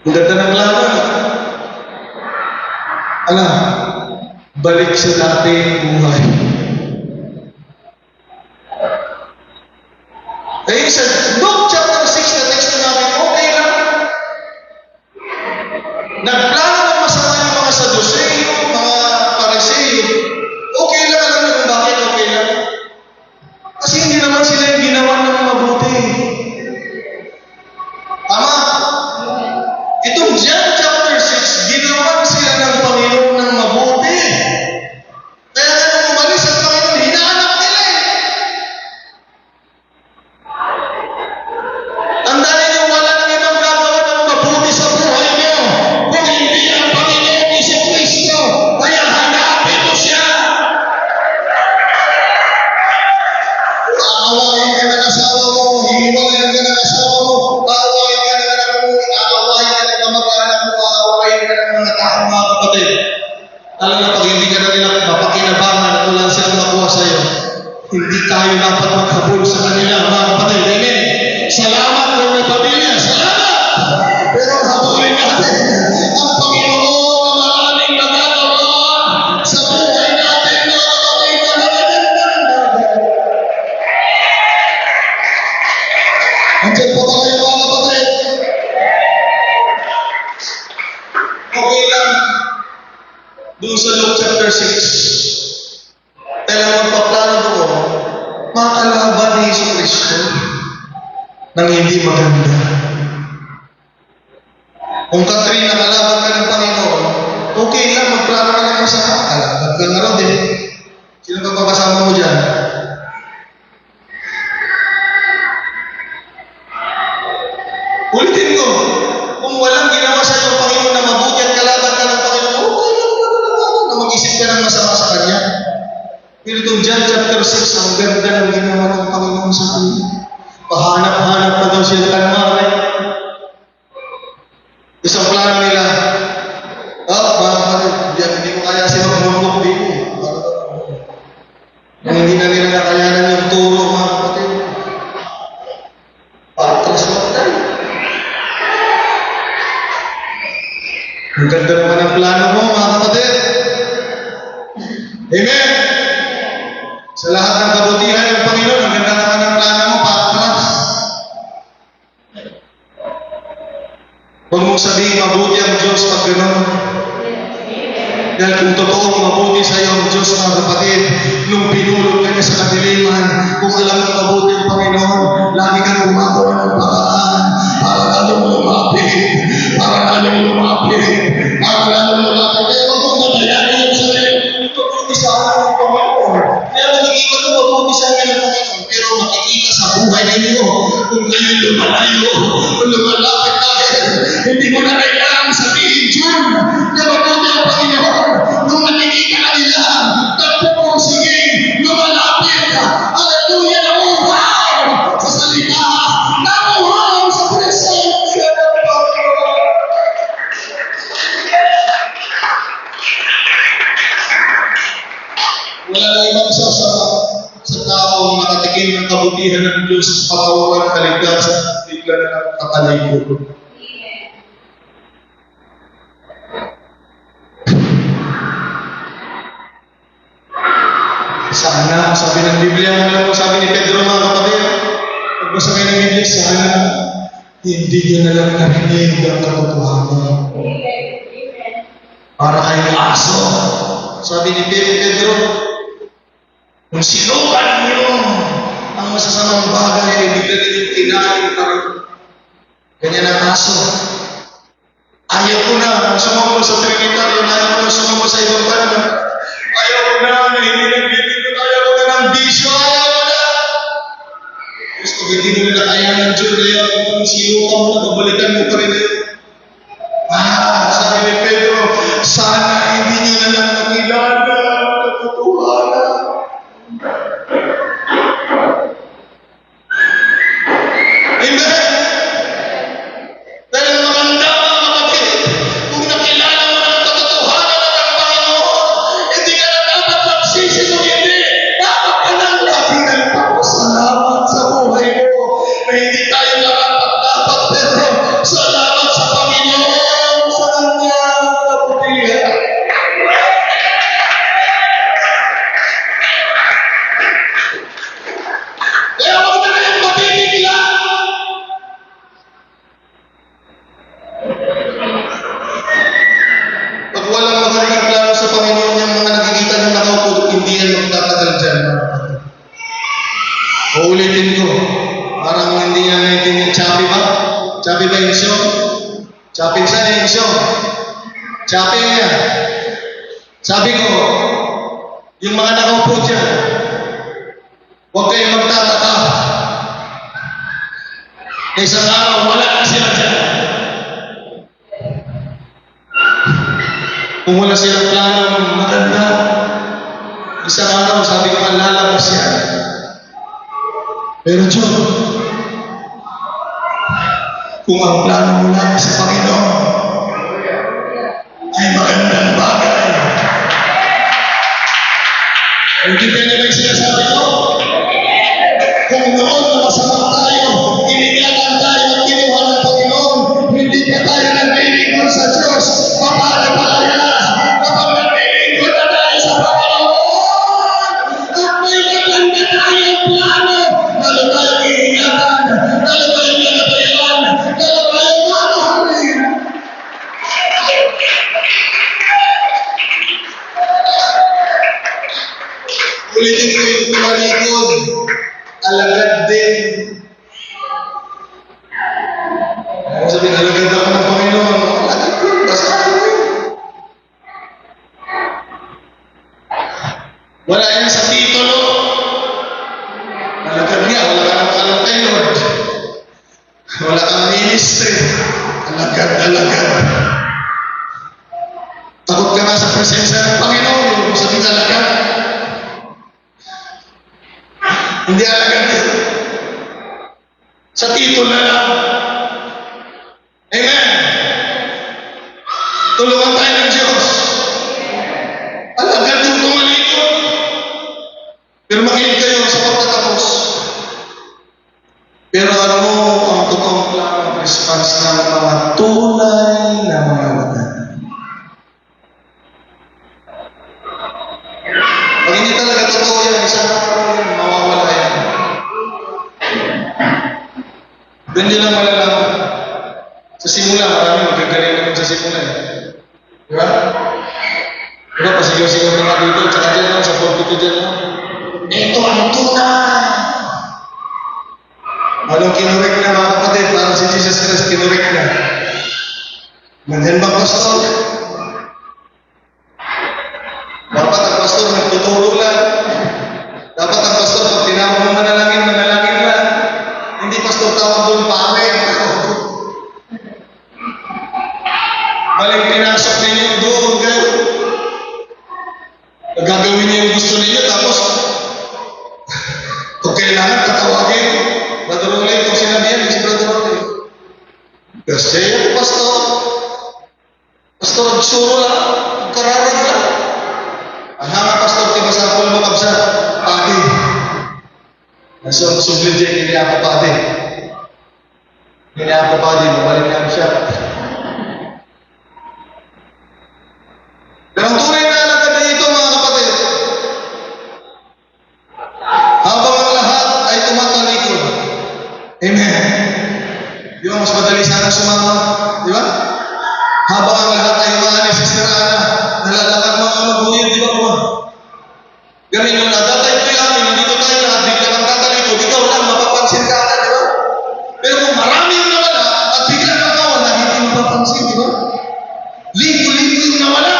A: Ang ganda ng plano. Ano? Balik sa dating buhay. Eh, sa Luke chapter 6 na text na namin, okay lang. Nagplano ng masama yung mga Saduceo, mga Pariseo. Okay lang, alam na kung bakit okay lang. Kasi hindi naman sila yung ginawa ng mabuti. Tama? Itong John chapter 6, ginawa sila ng Panginoon ng mabuti. Kaya nung umalis ang Panginoon, hinahanap nila eh. Tandaan niyo, wala nang ibang gagawa ng mabuti sa buhay niyo. Kung hindi ang Panginoon Jesucristo, kaya hanapin mo siya. Aawain ka ng asawa mo, hihiwalayan ka ng asawa mo, aawain ka ng anak mo, aawain ka ng kamag-anak mo, aawain ka ng mga tao, mga kapatid. Alam na pag hindi ka na nila mapakinabangan at wala silang makuha sa iyo, hindi tayo dapat maghabol sa kanila, mga kapatid. Amen. Salamat kung may pamilya. Salamat! Pero habulin natin ang Panginoon na maraming magagawa sa buhay natin, mga kapatid, na magagandang bagay. Andiyan po tayo, mga kapatid. Okay lang. Doon sa Luke chapter 6, kailan magpaplano doon, mga kalaban ni Jesu Cristo.
B: hindi maganda. Kung Katrin, nakalaban ka ng Panginoon, okay lang, magplano ka ng masama. Kalaban ka nga raw din. Sino ba kasama mo dyan? Ulitin ko, kung walang ginawa sa iyo Panginoon na mabuti at kalaban ka ng Panginoon, okay lang na mag-isip ka ng masama sa Kanya. Pero itong John chapter 6, ang ganda ng ginawa ng Panginoon sa Kanya. Pahanap-hanap pa daw siya ng malay. Isang plano nila, hindi ko kaya sila mamulok dito. Kung hindi na nila nakayanan yung turo, mga kapatid, patras na tayo. Ang ganda naman ang plano mo, mga kapatid. Amen! Sa lahat ng kabutihan ng Panginoon, ang ganda naman ang plano mo, patras. Huwag mong sabihin mabuti ang Diyos pag gano'n. Dahil kung totoong mabuti sa iyo ang Diyos, mga kapatid, nung pinulog ka niya sa kadiliman, kung alam mo mabuti ang Panginoon, lagi kang gumagawa ng paraan para lalong lumapit, para lalong lumapit, para lalong lumapit. Kaya huwag mong natayanin yung sarili. Mabuti sa akin ng Panginoon. Kaya makikita ko mabuti sa akin ng Panginoon. Pero makikita sa buhay ninyo, kung kayo lumalayo, kung lumalapit tayo, hindi mo na kailangan sabihin, John, na mabuti ang Panginoon. Nung nakikita ka nila, tapos mo, sige, lumalapit. Hallelujah, namuhaw sa salita, namuhaw sa presensya ng Panginoon. Wala na ibang sasama sa taong nakatikim ng kabutihan ng Diyos, patawaran, kaligtasan, bigla na lang kakalayo. Sana, sabi ng Biblia, alam mo, sabi ni Pedro, mga kapatid, pagbasa kayo ng Biblia, sana hindi nyo na lang narinig ang katotohanan. Para kayong aso. Sabi ni Pedro, kung sinukan nyo ang masasamang bagay, ay bigla ninyong kinain pa rin. Ganyan ang aso. Ayaw ko na sumama sa Trinitarian, ayaw ko na sumama sa ibang banal. Ayaw ko na, hindi nagbibigay, ayaw ko na ng bisyo, ayaw ko na. Gusto ko hindi mo na kaya ng Diyos, kaya kung sinuka mo na, babalikan mo pa rin yun. Sabi ni Pedro, sana hindi nyo na lang nakilala ang katotohanan. Amen! Dahil maganda, mga kapatid, kung nakilala mo ng katotohanan ng Panginoon, hindi ka na dapat magsisi kung hindi. Dapat ka nang lapitan pa ko. Salamat sa buhay mo na hindi tayo dapat, pero salamat sa Panginoon sa kanyang kabutihan. Kaya huwag na kayong matitiglan. Pag walang magandang plano sa Panginoon, yung mga nakikita ng nakaupo, hindi yan magtatagal dyan, mga kapatid. Uulitin ko, parang hindi niya naiintindihan. Chapi ba? Chapi ba yung show? Chapi saan yung show? Chapi niya. Sabi ko, yung mga nakaupo dyan, huwag kayong magtataka. Isang araw, wala na sila dyan. Kung wala silang plano ng maganda, isang araw, sabi ko, lalabas yan. Pero Diyos, kung ang plano mo lang sa Panginoon ay magandang bagay. Hindi pwede ba yung sinasabi ko? Kung noon na masama tayo, iningatan tayo at kinuha ng Panginoon, hindi pa tayo naglilingkod sa Diyos. Paano pa kaya? Kapag naglilingkod na tayo sa Panginoon, at may maganda tayong plano, lalo tayong iningatan, lalo tayong nalabayan, lalo tayong manaharin. Ulitin ko yung tumalikod, alagad din.
A: kapatid, alagad ako ng Panginoon. Alagad ko, basahin ko yun. Wala yan sa titulo. Alagad nga, wala ka ng alam kay Lord. Wala kang ministry. Alagad. Takot ka nga sa presensya ng Panginoon. Yung sabihin alagad. Hindi alagad yun. Sa titulo na lang. Amen. Tulungan tayo ng Diyos. Alagad yung tumalikod. Pero makinig kayo sa pagtatapos. Pero ano mo ang totoong plano ng response ng mga tunay na mga alagad? Pag hindi talaga totoo yan, isang araw yan, mawawala yan. Doon nyo lang malalaman. Sa simula, marami magagaling naman sa simula. Di ba? Di ba, pasigaw-sigaw na nga dito, tsaka dyan lang, sa pulpito dyan lang. Ito ang tunay. Anong kinurek na mga kapatid? Parang si Jesus Christ, kinurek na. Ganyan ba, pastor? Dapat ang pastor nagtuturo lang. Dapat ang pastor, pag tinawag mo manalangin lang. Hindi pastor tawag doon, pare. Maling pinasok ninyo doon, kayo. Gagawin niyo yung gusto ninyo, tapos kung kailangan, tatawagin. Brother Rolly, kung sinabihan, si Brother Rolly. Kasi yung pastor, nagsuro lang, kararag lang. Ang hanga pastor, tiba sa apol mo kabsa, pati. Nasublit dyan, hindi ako pati. Hindi ako pati, mabalik na siya. Pero ang tunay na alagad na ito, mga kapatid, habang ang lahat ay tumatalikod. Amen. Di ba, mas madali sana sumama? Di ba? Habang ang lahat ay umaani, Sister Ana, nalalakad mga maguyan, di ba po? Ganun yung nadatay ko yung amin, dito tayo lahat, bigla kang tatalikod, ikaw lang, mapapansin ka na, di ba? Pero kung marami yung nawala, at bigla kang nawala, hindi mapapansin, di ba? Ligo-ligo yung nawala.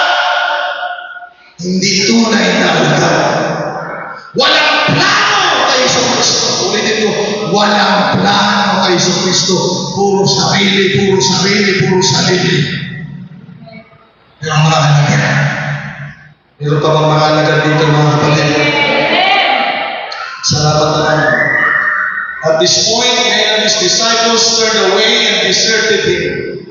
A: Hindi tunay na alagad. Walang plano kay Kristo. Ulitin ko, walang plano kay Kristo. Puro sarili. Pero ang mga alagad. Meron pa bang mga alagad dito, mga kapatid? Salamat na lang. At this point, many of his disciples turned away and deserted him.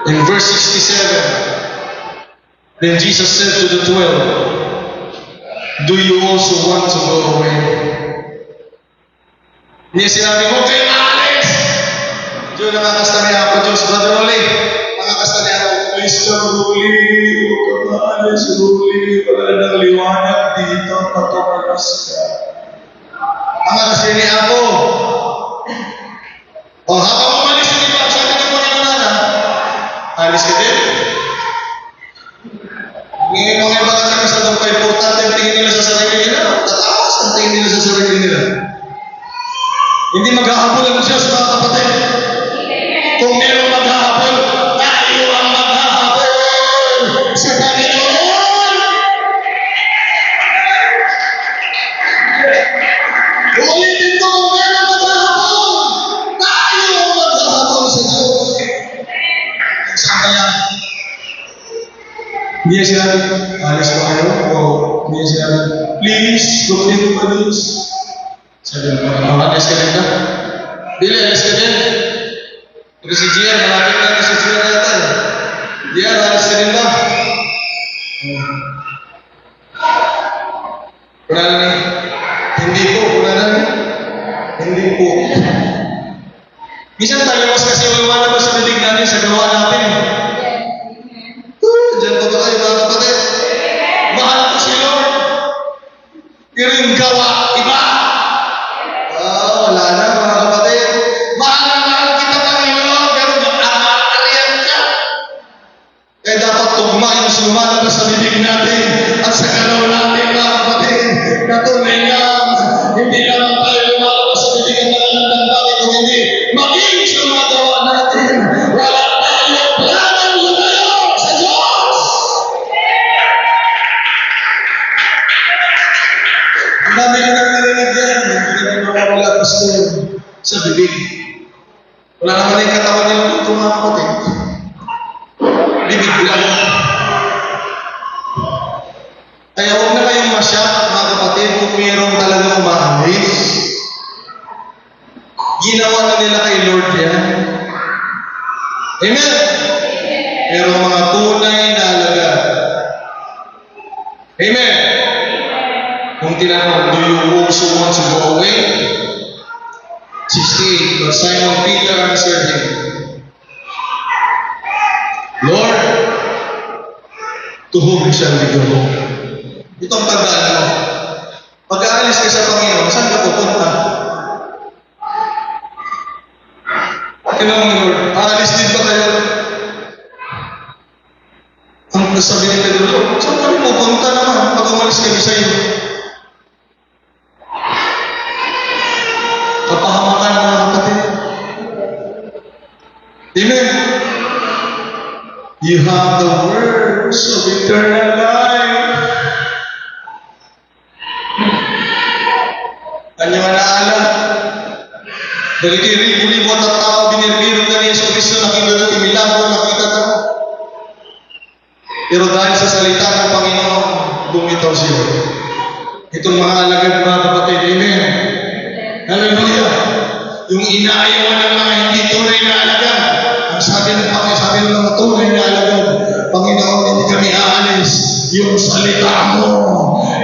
A: In verse 67, then Jesus said to the 12, do you also want to go away? Hindi sinabi mo, kayo maalis! Diyo nakakasta niya ako, Diyos, Brother Rolly. Nakakasta niya ako, please lang, Rolly. Huwag ka maalis, Rolly. Wala nang liwanag dito, patumalas ka. Nakakasta niya ako. O, habang umalis yung iba, sabi ng Panginoon na, alis ka din. Ngayon mga iba kasi masyadong pa-importante ang tingin nila sa sarili nila. Tataas ang tingin nila sa sarili nila. Hindi maghahabol ang Diyos, mga kapatid. Kung meron maghahabol, tayo ang maghahabol sa Panginoon. Ulitin ko, kung meron maghahabol, tayo ang maghahabol sa Diyos. Saan kaya? Hindi niya sinabi, alis ko kayo? O hindi niya sinabi, please, gawin mo please. Sabi mo, alis ka din ka? Dili, alis ka din. Pero si Gian, malapit na si Gian yata. Gian, alis ka din ba? Kunala na, hindi po. Minsan tayo mas kasi lumalabas sa bibig natin sa gawa natin. Diyan pa ba kayo, mga kapatid? Mahal ko si Lord. Pero yung gawa, iba. Wala na, mga kapatid. Mahal kita, Panginoon, pero mag-aalian ka. Kaya dapat tugma yung lumalabas sa bibig natin at sa galaw natin, mga kapatid. Natunay nga, hindi naman tayo lumalabas sa bibig at nanganandang bakit kung hindi maging sa mga gawa natin. Marami ka nang narinig yan. Hindi na mawawala, pastor, sa bibig. Wala naman yung katawan nila dito, mga kapatid. Bibig lang. Kaya huwag na kayong masyak, mga kapatid, kung mayroong talagang umaalis. Ginawa na nila kay Lord yan. Amen? Pero mga tunay na alagad. Amen? Kung tinanong, do you also want to go away? 68, but Simon Peter answered him, Lord, to whom shall we go? Itong tandaan mo. Pag aalis ka sa Panginoon, saan ka pupunta? Tinanong ni Lord, aalis din ba kayo? Ang sabi ni Pedro, Lord, saan kami pupunta naman pag umalis kami sa iyo? Kapahamakan, mga kapatid. Amen. You have the words of eternal life. Kanya manaala. Dahil kiri-libo at tao binirgirot na ni Yesu Cristo nakita na milagro nakita na. Pero dahil sa salita ng Panginoon, bumitaw siya. Itong mga alagad, mga kapatid, amen. Hallelujah. Yung inaayawan ng mga hindi tunay na alagad. Ang sabi ng Panginoon, sabi ng mga tunay na alagad, Panginoon, hindi kami aalis. Yung salita mo,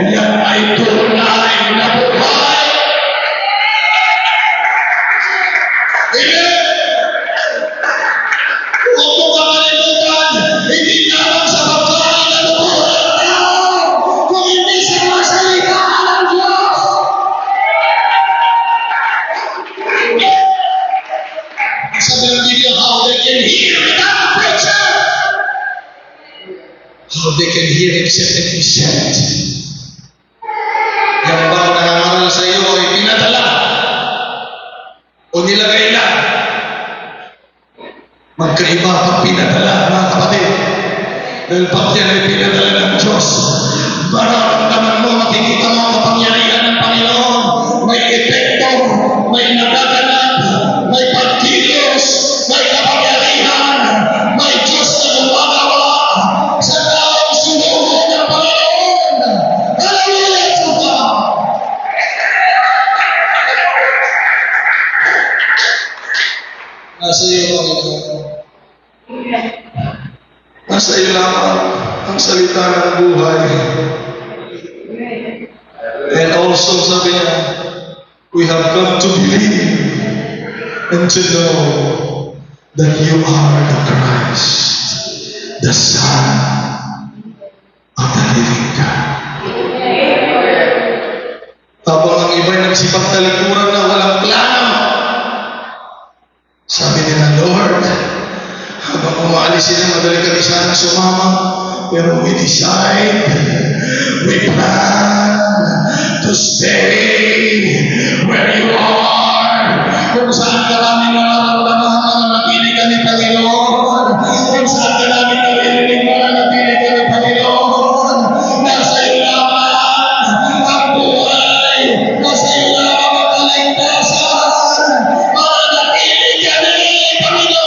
A: yan ay tunay na buhay. Amen. Huwag mo kakalimutan, hindi lamang sa pagkain na buhay ang tao, kung hindi sa mga salita ng Diyos. Sabi ng Biblia, how they can hear without a preacher. How they can hear except if he sent. Yung bang nangangaral sa iyo ay pinadala o nilagay lang. Magkaiba pag pinadala, mga kapatid. Dahil pag yan ay pinadala ng Diyos, mararamdaman mo, makikita mo ang kapangyarihan ng Panginoon. May epekto, may nagaganap, may pagkilos, may kapangyarihan, may Diyos na gumagawa sa taong sinuhod ng Panginoon. Hallelujah to God! Nasa iyo, Panginoon. Nasa iyo lamang ang salita ng buhay. And also, sabi niya, we have come to believe and to know that you are the Christ, the Son of the living God. Habang ang iba'y nagsipagtalikuran na walang plano, sabi nila, Lord, habang umalis sila, madali kami sana sumama, pero we decide, we plan to stay where you are. Kung saan ka namin nararamdaman na nanatili ka ni Panginoon, kung saan ka namin naririnig na nanatili ka ni Panginoon, nasa iyo lamang ang buhay, nasa iyo lamang ang kaligtasan, mananatili ka ni Panginoon.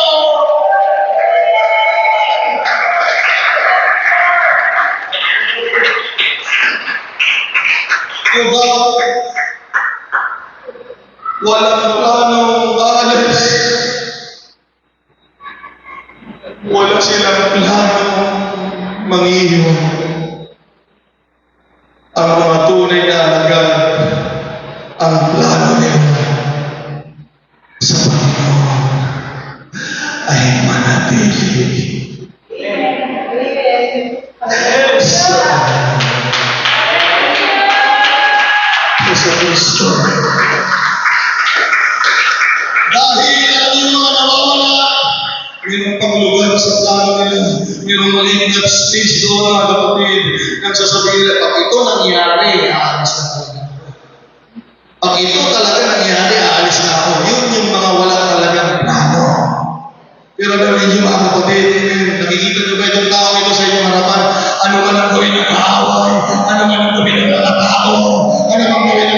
A: Walang planong alis. Wala silang planong mangihiwan. Ang mga tunay na alagad, ang plano nila sa Panginoon ay manatili. Sa Kristo. Dahil alam yung mga nawawala, mayroong panglugar sa plano nila, mayroong maliit na space doon, mga kapatid, nagsasabihin nila, pag ito nangyari, aalis na talaga. Pag ito talaga nangyari, aalis na ako. Yun yung mga wala talagang plano. Pero gawin niyo, mga kapatid, nakikita niyo ba itong tao ito sa inyong harapan? Ano man ang gawin ng kaaway? Ano man ang gawin ng mga tao? Ano man ang gawin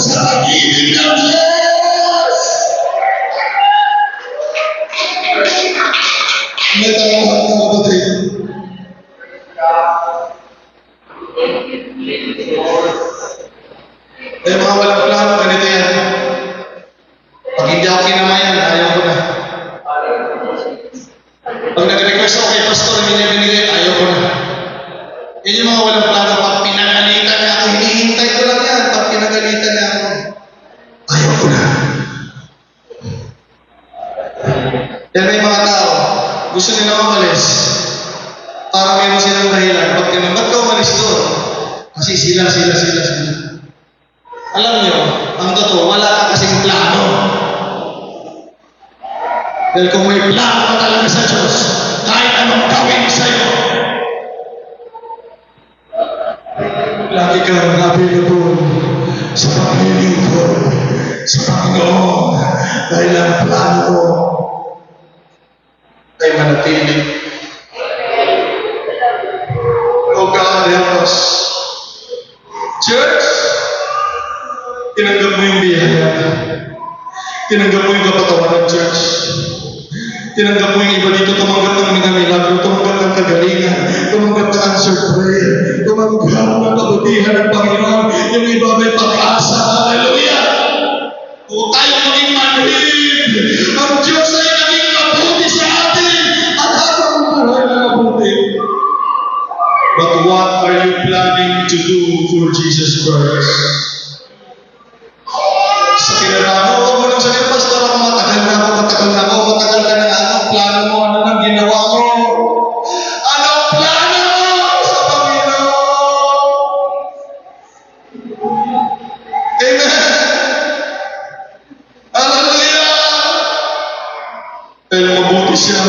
B: sa pag-ibig ng Diyos. May tawag ng kapatid.
A: Eh mga walang plano, ganito yan. Pag hindi ako kinamayan, ayaw ko na. Pag nag-request ako kay pastor, hindi niya binigay, ayaw ko na. Yan yung mga walang plano. Pag pinagalitan niya ako, hinihintay ko lang yan. Pag pinagalitan niya ako, ayaw ko na. Yan may mga tao, gusto nila umalis. Para meron silang dahilan. Pag tinanong, ba't ka umalis doon? Kasi sila. Alam niyo, ang totoo, wala ka kasing plano. Dahil kung may plano ka talaga sa Diyos, kahit anong gawin sa'yo, lagi kang available sa paglilingkod sa Panginoon dahil ang plano mo ay manatili. Oh God, help us. Church, tinanggap mo yung biyaya. Tinanggap mo yung kapatawan ng church. Tinanggap mo yung iba dito, tumanggap ng mga milagro, tumanggap ng kagalingan, tumanggap ng answered prayer, tumanggap ng kabutihan ng Panginoon. Yung iba may pag-asa. Hallelujah! O tayo maging manhid. Ang Diyos ay naging mabuti sa atin at habang buhay na mabuti. But what are you planning to do for Jesus Christ? Sa kinaramo, huwag mo lang sabihin, Pastor, ako matagal na ako, matagal ka na ako, plano mo, ano nang ginawa mo? Anong plano mo sa Panginoon? Amen! Hallelujah! Dahil mabuti siya.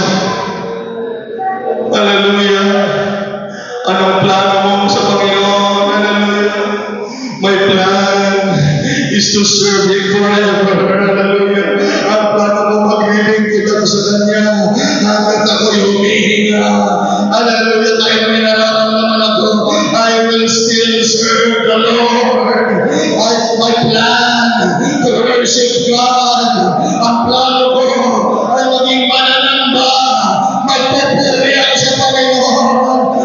A: Hallelujah! Anong plano mo sa Panginoon? Hallelujah! My plan is to serve Him forever. Hallelujah. Ang plano mo maglilingkod ako sa Kanya hanggat ako'y humihinga. Hallelujah. Tayo may nararamdaman ako. I will still serve the Lord. My plan to worship God. Ang plano ko ay maging mananamba. Magpupuri ako sa Panginoon.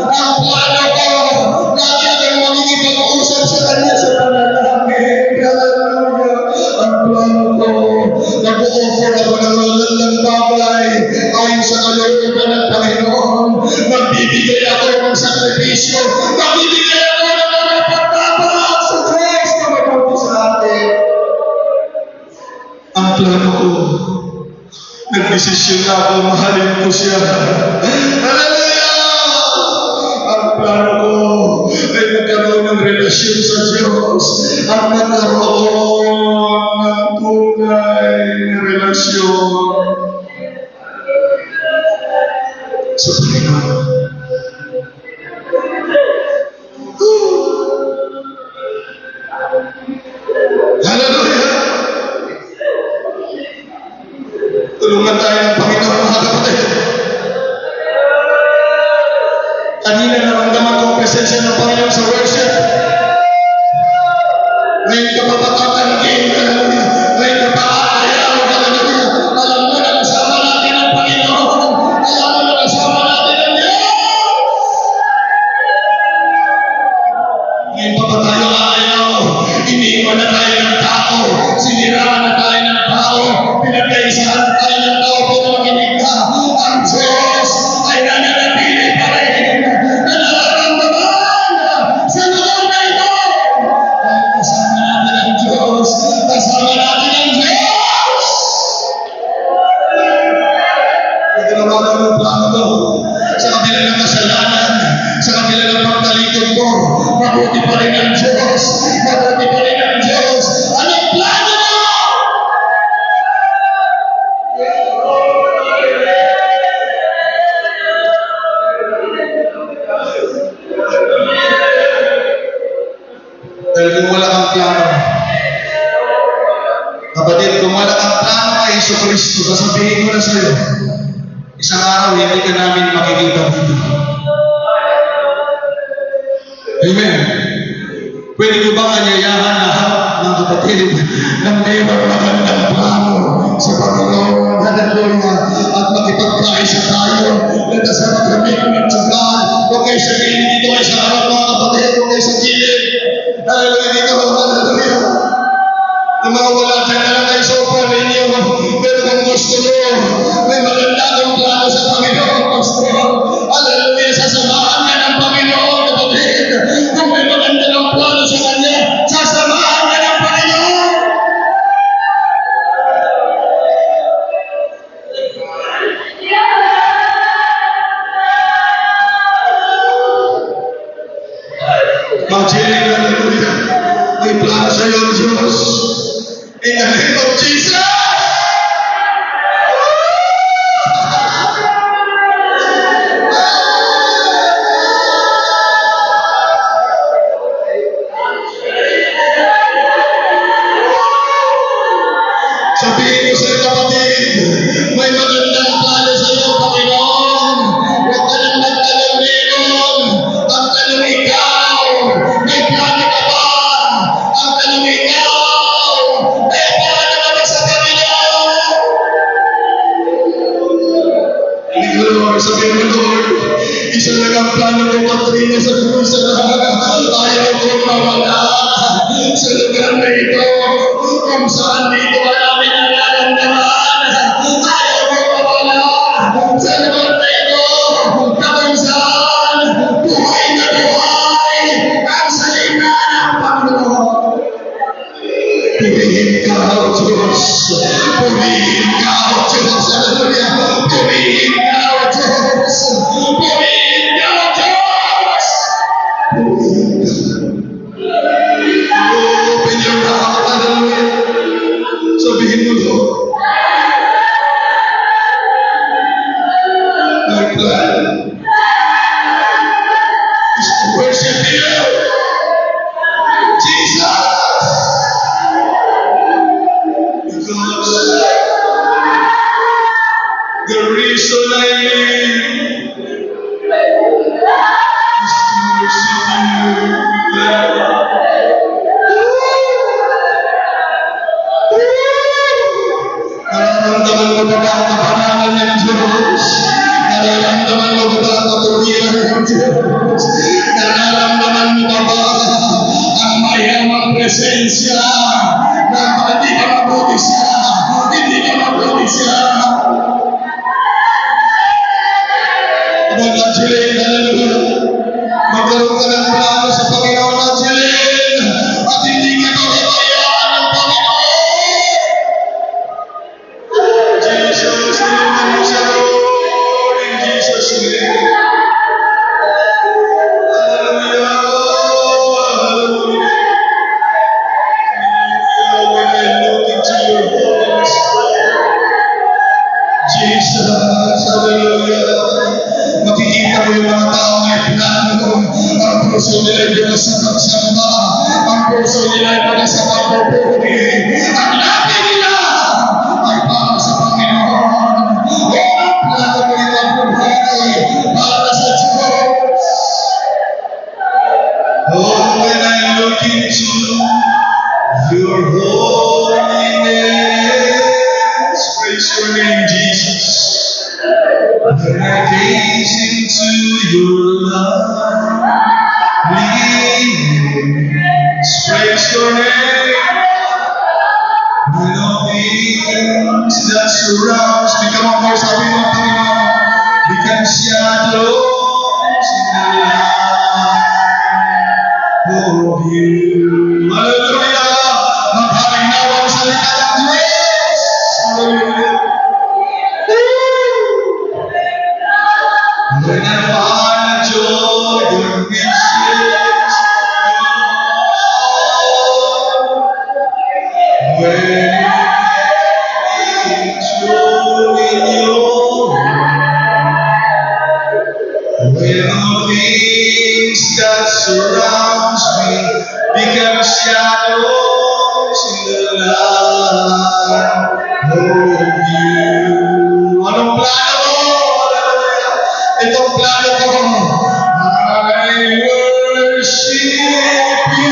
A: Ang plano ko, lagi akong makikipag-usap sa Kanya sa panalangin. Ang plano ko, nag-o-offer ako ng malalang bagay ayon sa kalooban ng Panginoon. Magbibigay ako ng sakripisyo. Magbibigay ako ng mga pagtapat sa Diyos na mabuti sa atin. Ang plano ko, nagdesisyon na ako, mahalin ko siya. Hallelujah! Ang plano ko ay magkaroon ng relasyon sa Diyos at magkaroon ng tunay na relasyon sa Panginoon. Hallelujah! Tulungan tayo ng Panginoon, mga kapatid. Kanina naramdaman ko ang presensya ng Panginoon sa worship. Ngayon ka pa patatangin, ngayon ka pa ayaw, hallelujah. Alam mo na kasama natin ang Panginoon. Alam mo na kasama natin ang Diyos. Ngayon pa ba tayo ayaw? Iniwan na tayo ng tao. Siniraan na tayo ng tao. Pinagkaisahan na tayo ng tao para makinig ka. Ang Diyos ay nananatili pa rin. Nararamdaman sa lugar na ito. Dahil kasama natin ang Diyos. Kasama natin ang Diyos. Ito na mga ng plano mo. Sa kabila ng kasalanan, sa kabila ng pagtalikod mo, mabuti pa rin ang Diyos. Mabuti pa rin ang Diyos. Anong plano mo? Dahil kung wala kang plano, kapatid, kung wala kang plano kay Jesucristo, sasabihin ko na sa'yo, isang araw, hindi ka namin makikita dito. Amen. Pwede ko bang anyayahan lahat ng
B: kapatid, na mayroong magandang plano sa Panginoon. Hallelujah. At makipagkaisa tayo na nasa commitment to God. Huwag kayo sa gilid dito ay sa harap mga kapatid. Huwag kayo sa gilid. Hallelujah dito. Hallelujah. Yung mga wala dyan na lang kayo sopa ninyo. Pero kung gusto nyo, may maganda kang plano sa Panginoon. Pastor. Hallelujah. Sasamahan ka ng Panginoon, kapatid. Kung may maganda kang plano sa Kanya, sasamahan ka ng Panginoon. Mag-chilling, hallelujah. May plano sa iyo, Diyos. In the name of Jesus. Sabihin ko sa kapatid, may magandang plano sa iyo, Panginoon. Huwag ka nang magkalaminon. Ang tanong ikaw, may plano ka ba? Ang tanong ikaw, may plano ka ba sa Panginoon? Thank you, Lord. Sabihin mo, Lord, isa lang ang plano ko, Katrina, sa krus na ayaw ko mawala sa lugar na ito. Kung saan dito ka namin nararamdaman, ayaw ko mawala sa lugar na ito. Na kung saan buhay na buhay ang salita ng Panginoon. Purihin ka, O Diyos. Purihin ka, O Diyos. Hallelujah. Purihin ka, O Diyos. Purihin ka, O Diyos. Purihin ka. Open your heart. Hallelujah. Sabihin mo, Lord. My plan is to worship you. Jesus. Because the reason I live is to worship you. Nararamdaman mo ba ang kapangalan ng Diyos? Nararamdaman mo ba ang katuwiran ng Diyos? Nararamdaman mo ba ang mayamang presensya na hindi ka mabuti siya? Hindi ka mabuti siya. Mag-Angeline, hallelujah. Magkaroon ka ng plano sa Panginoon, Angeline. At hindi ka pababayaan ng Panginoon. Jesus, niliman mo siya, Lord. In Jesus' name. Hallelujah. Hallelujah. When I look into your holiness, Jesus, hallelujah. Makikita mo yung mga tao may plano. Ang puso nila ay bukas sa pagsamba. Ang puso nila ay bukas sa pagpupuri. Ang labi nila ay para sa Panginoon. Ang plano mo yung buhay para sa Diyos. Oh, when I look into your holiness, praise your name, Jesus. When I gaze into your loveliness, praise your name. When all things that surrounds me, come on, boys, sabi mo, Panginoon, become shadows in the light of you. Hallelujah! Maghaminaw ang salita ng Diyos. Hallelujah! When I find joy, your riches. When I joy in your love. When all things that surrounds me become shadows in the light of you. Anong plano mo? Itong plano ko, I worship you.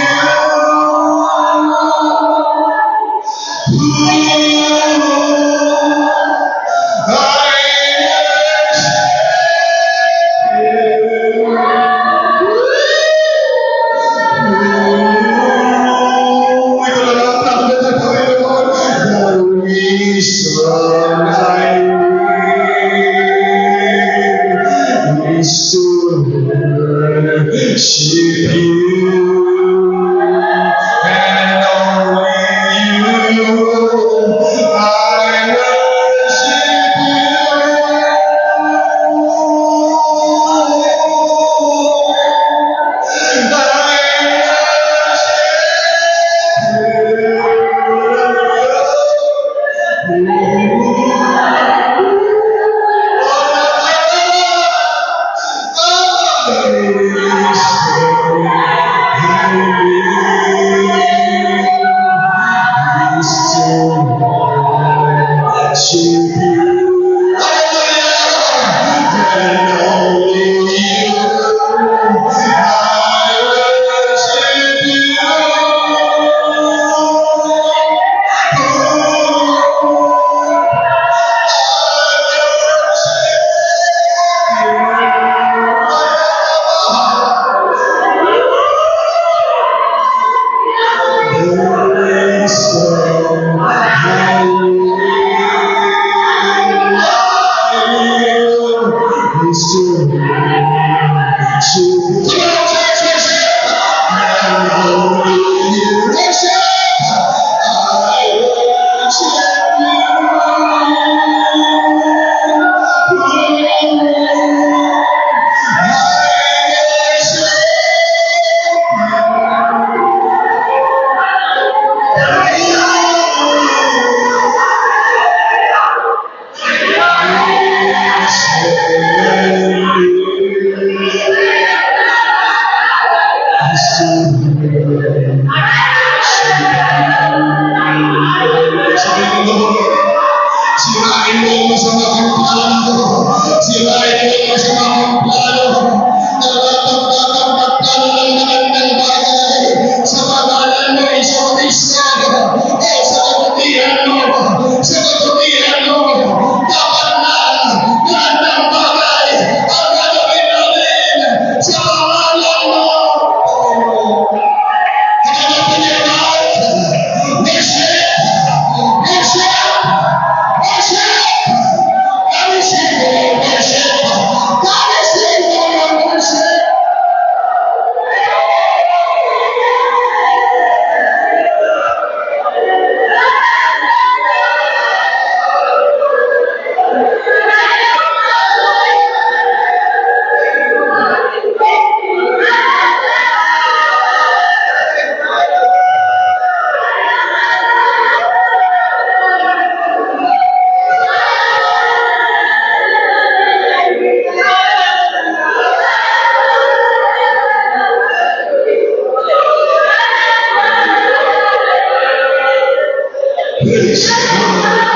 B: Praise God.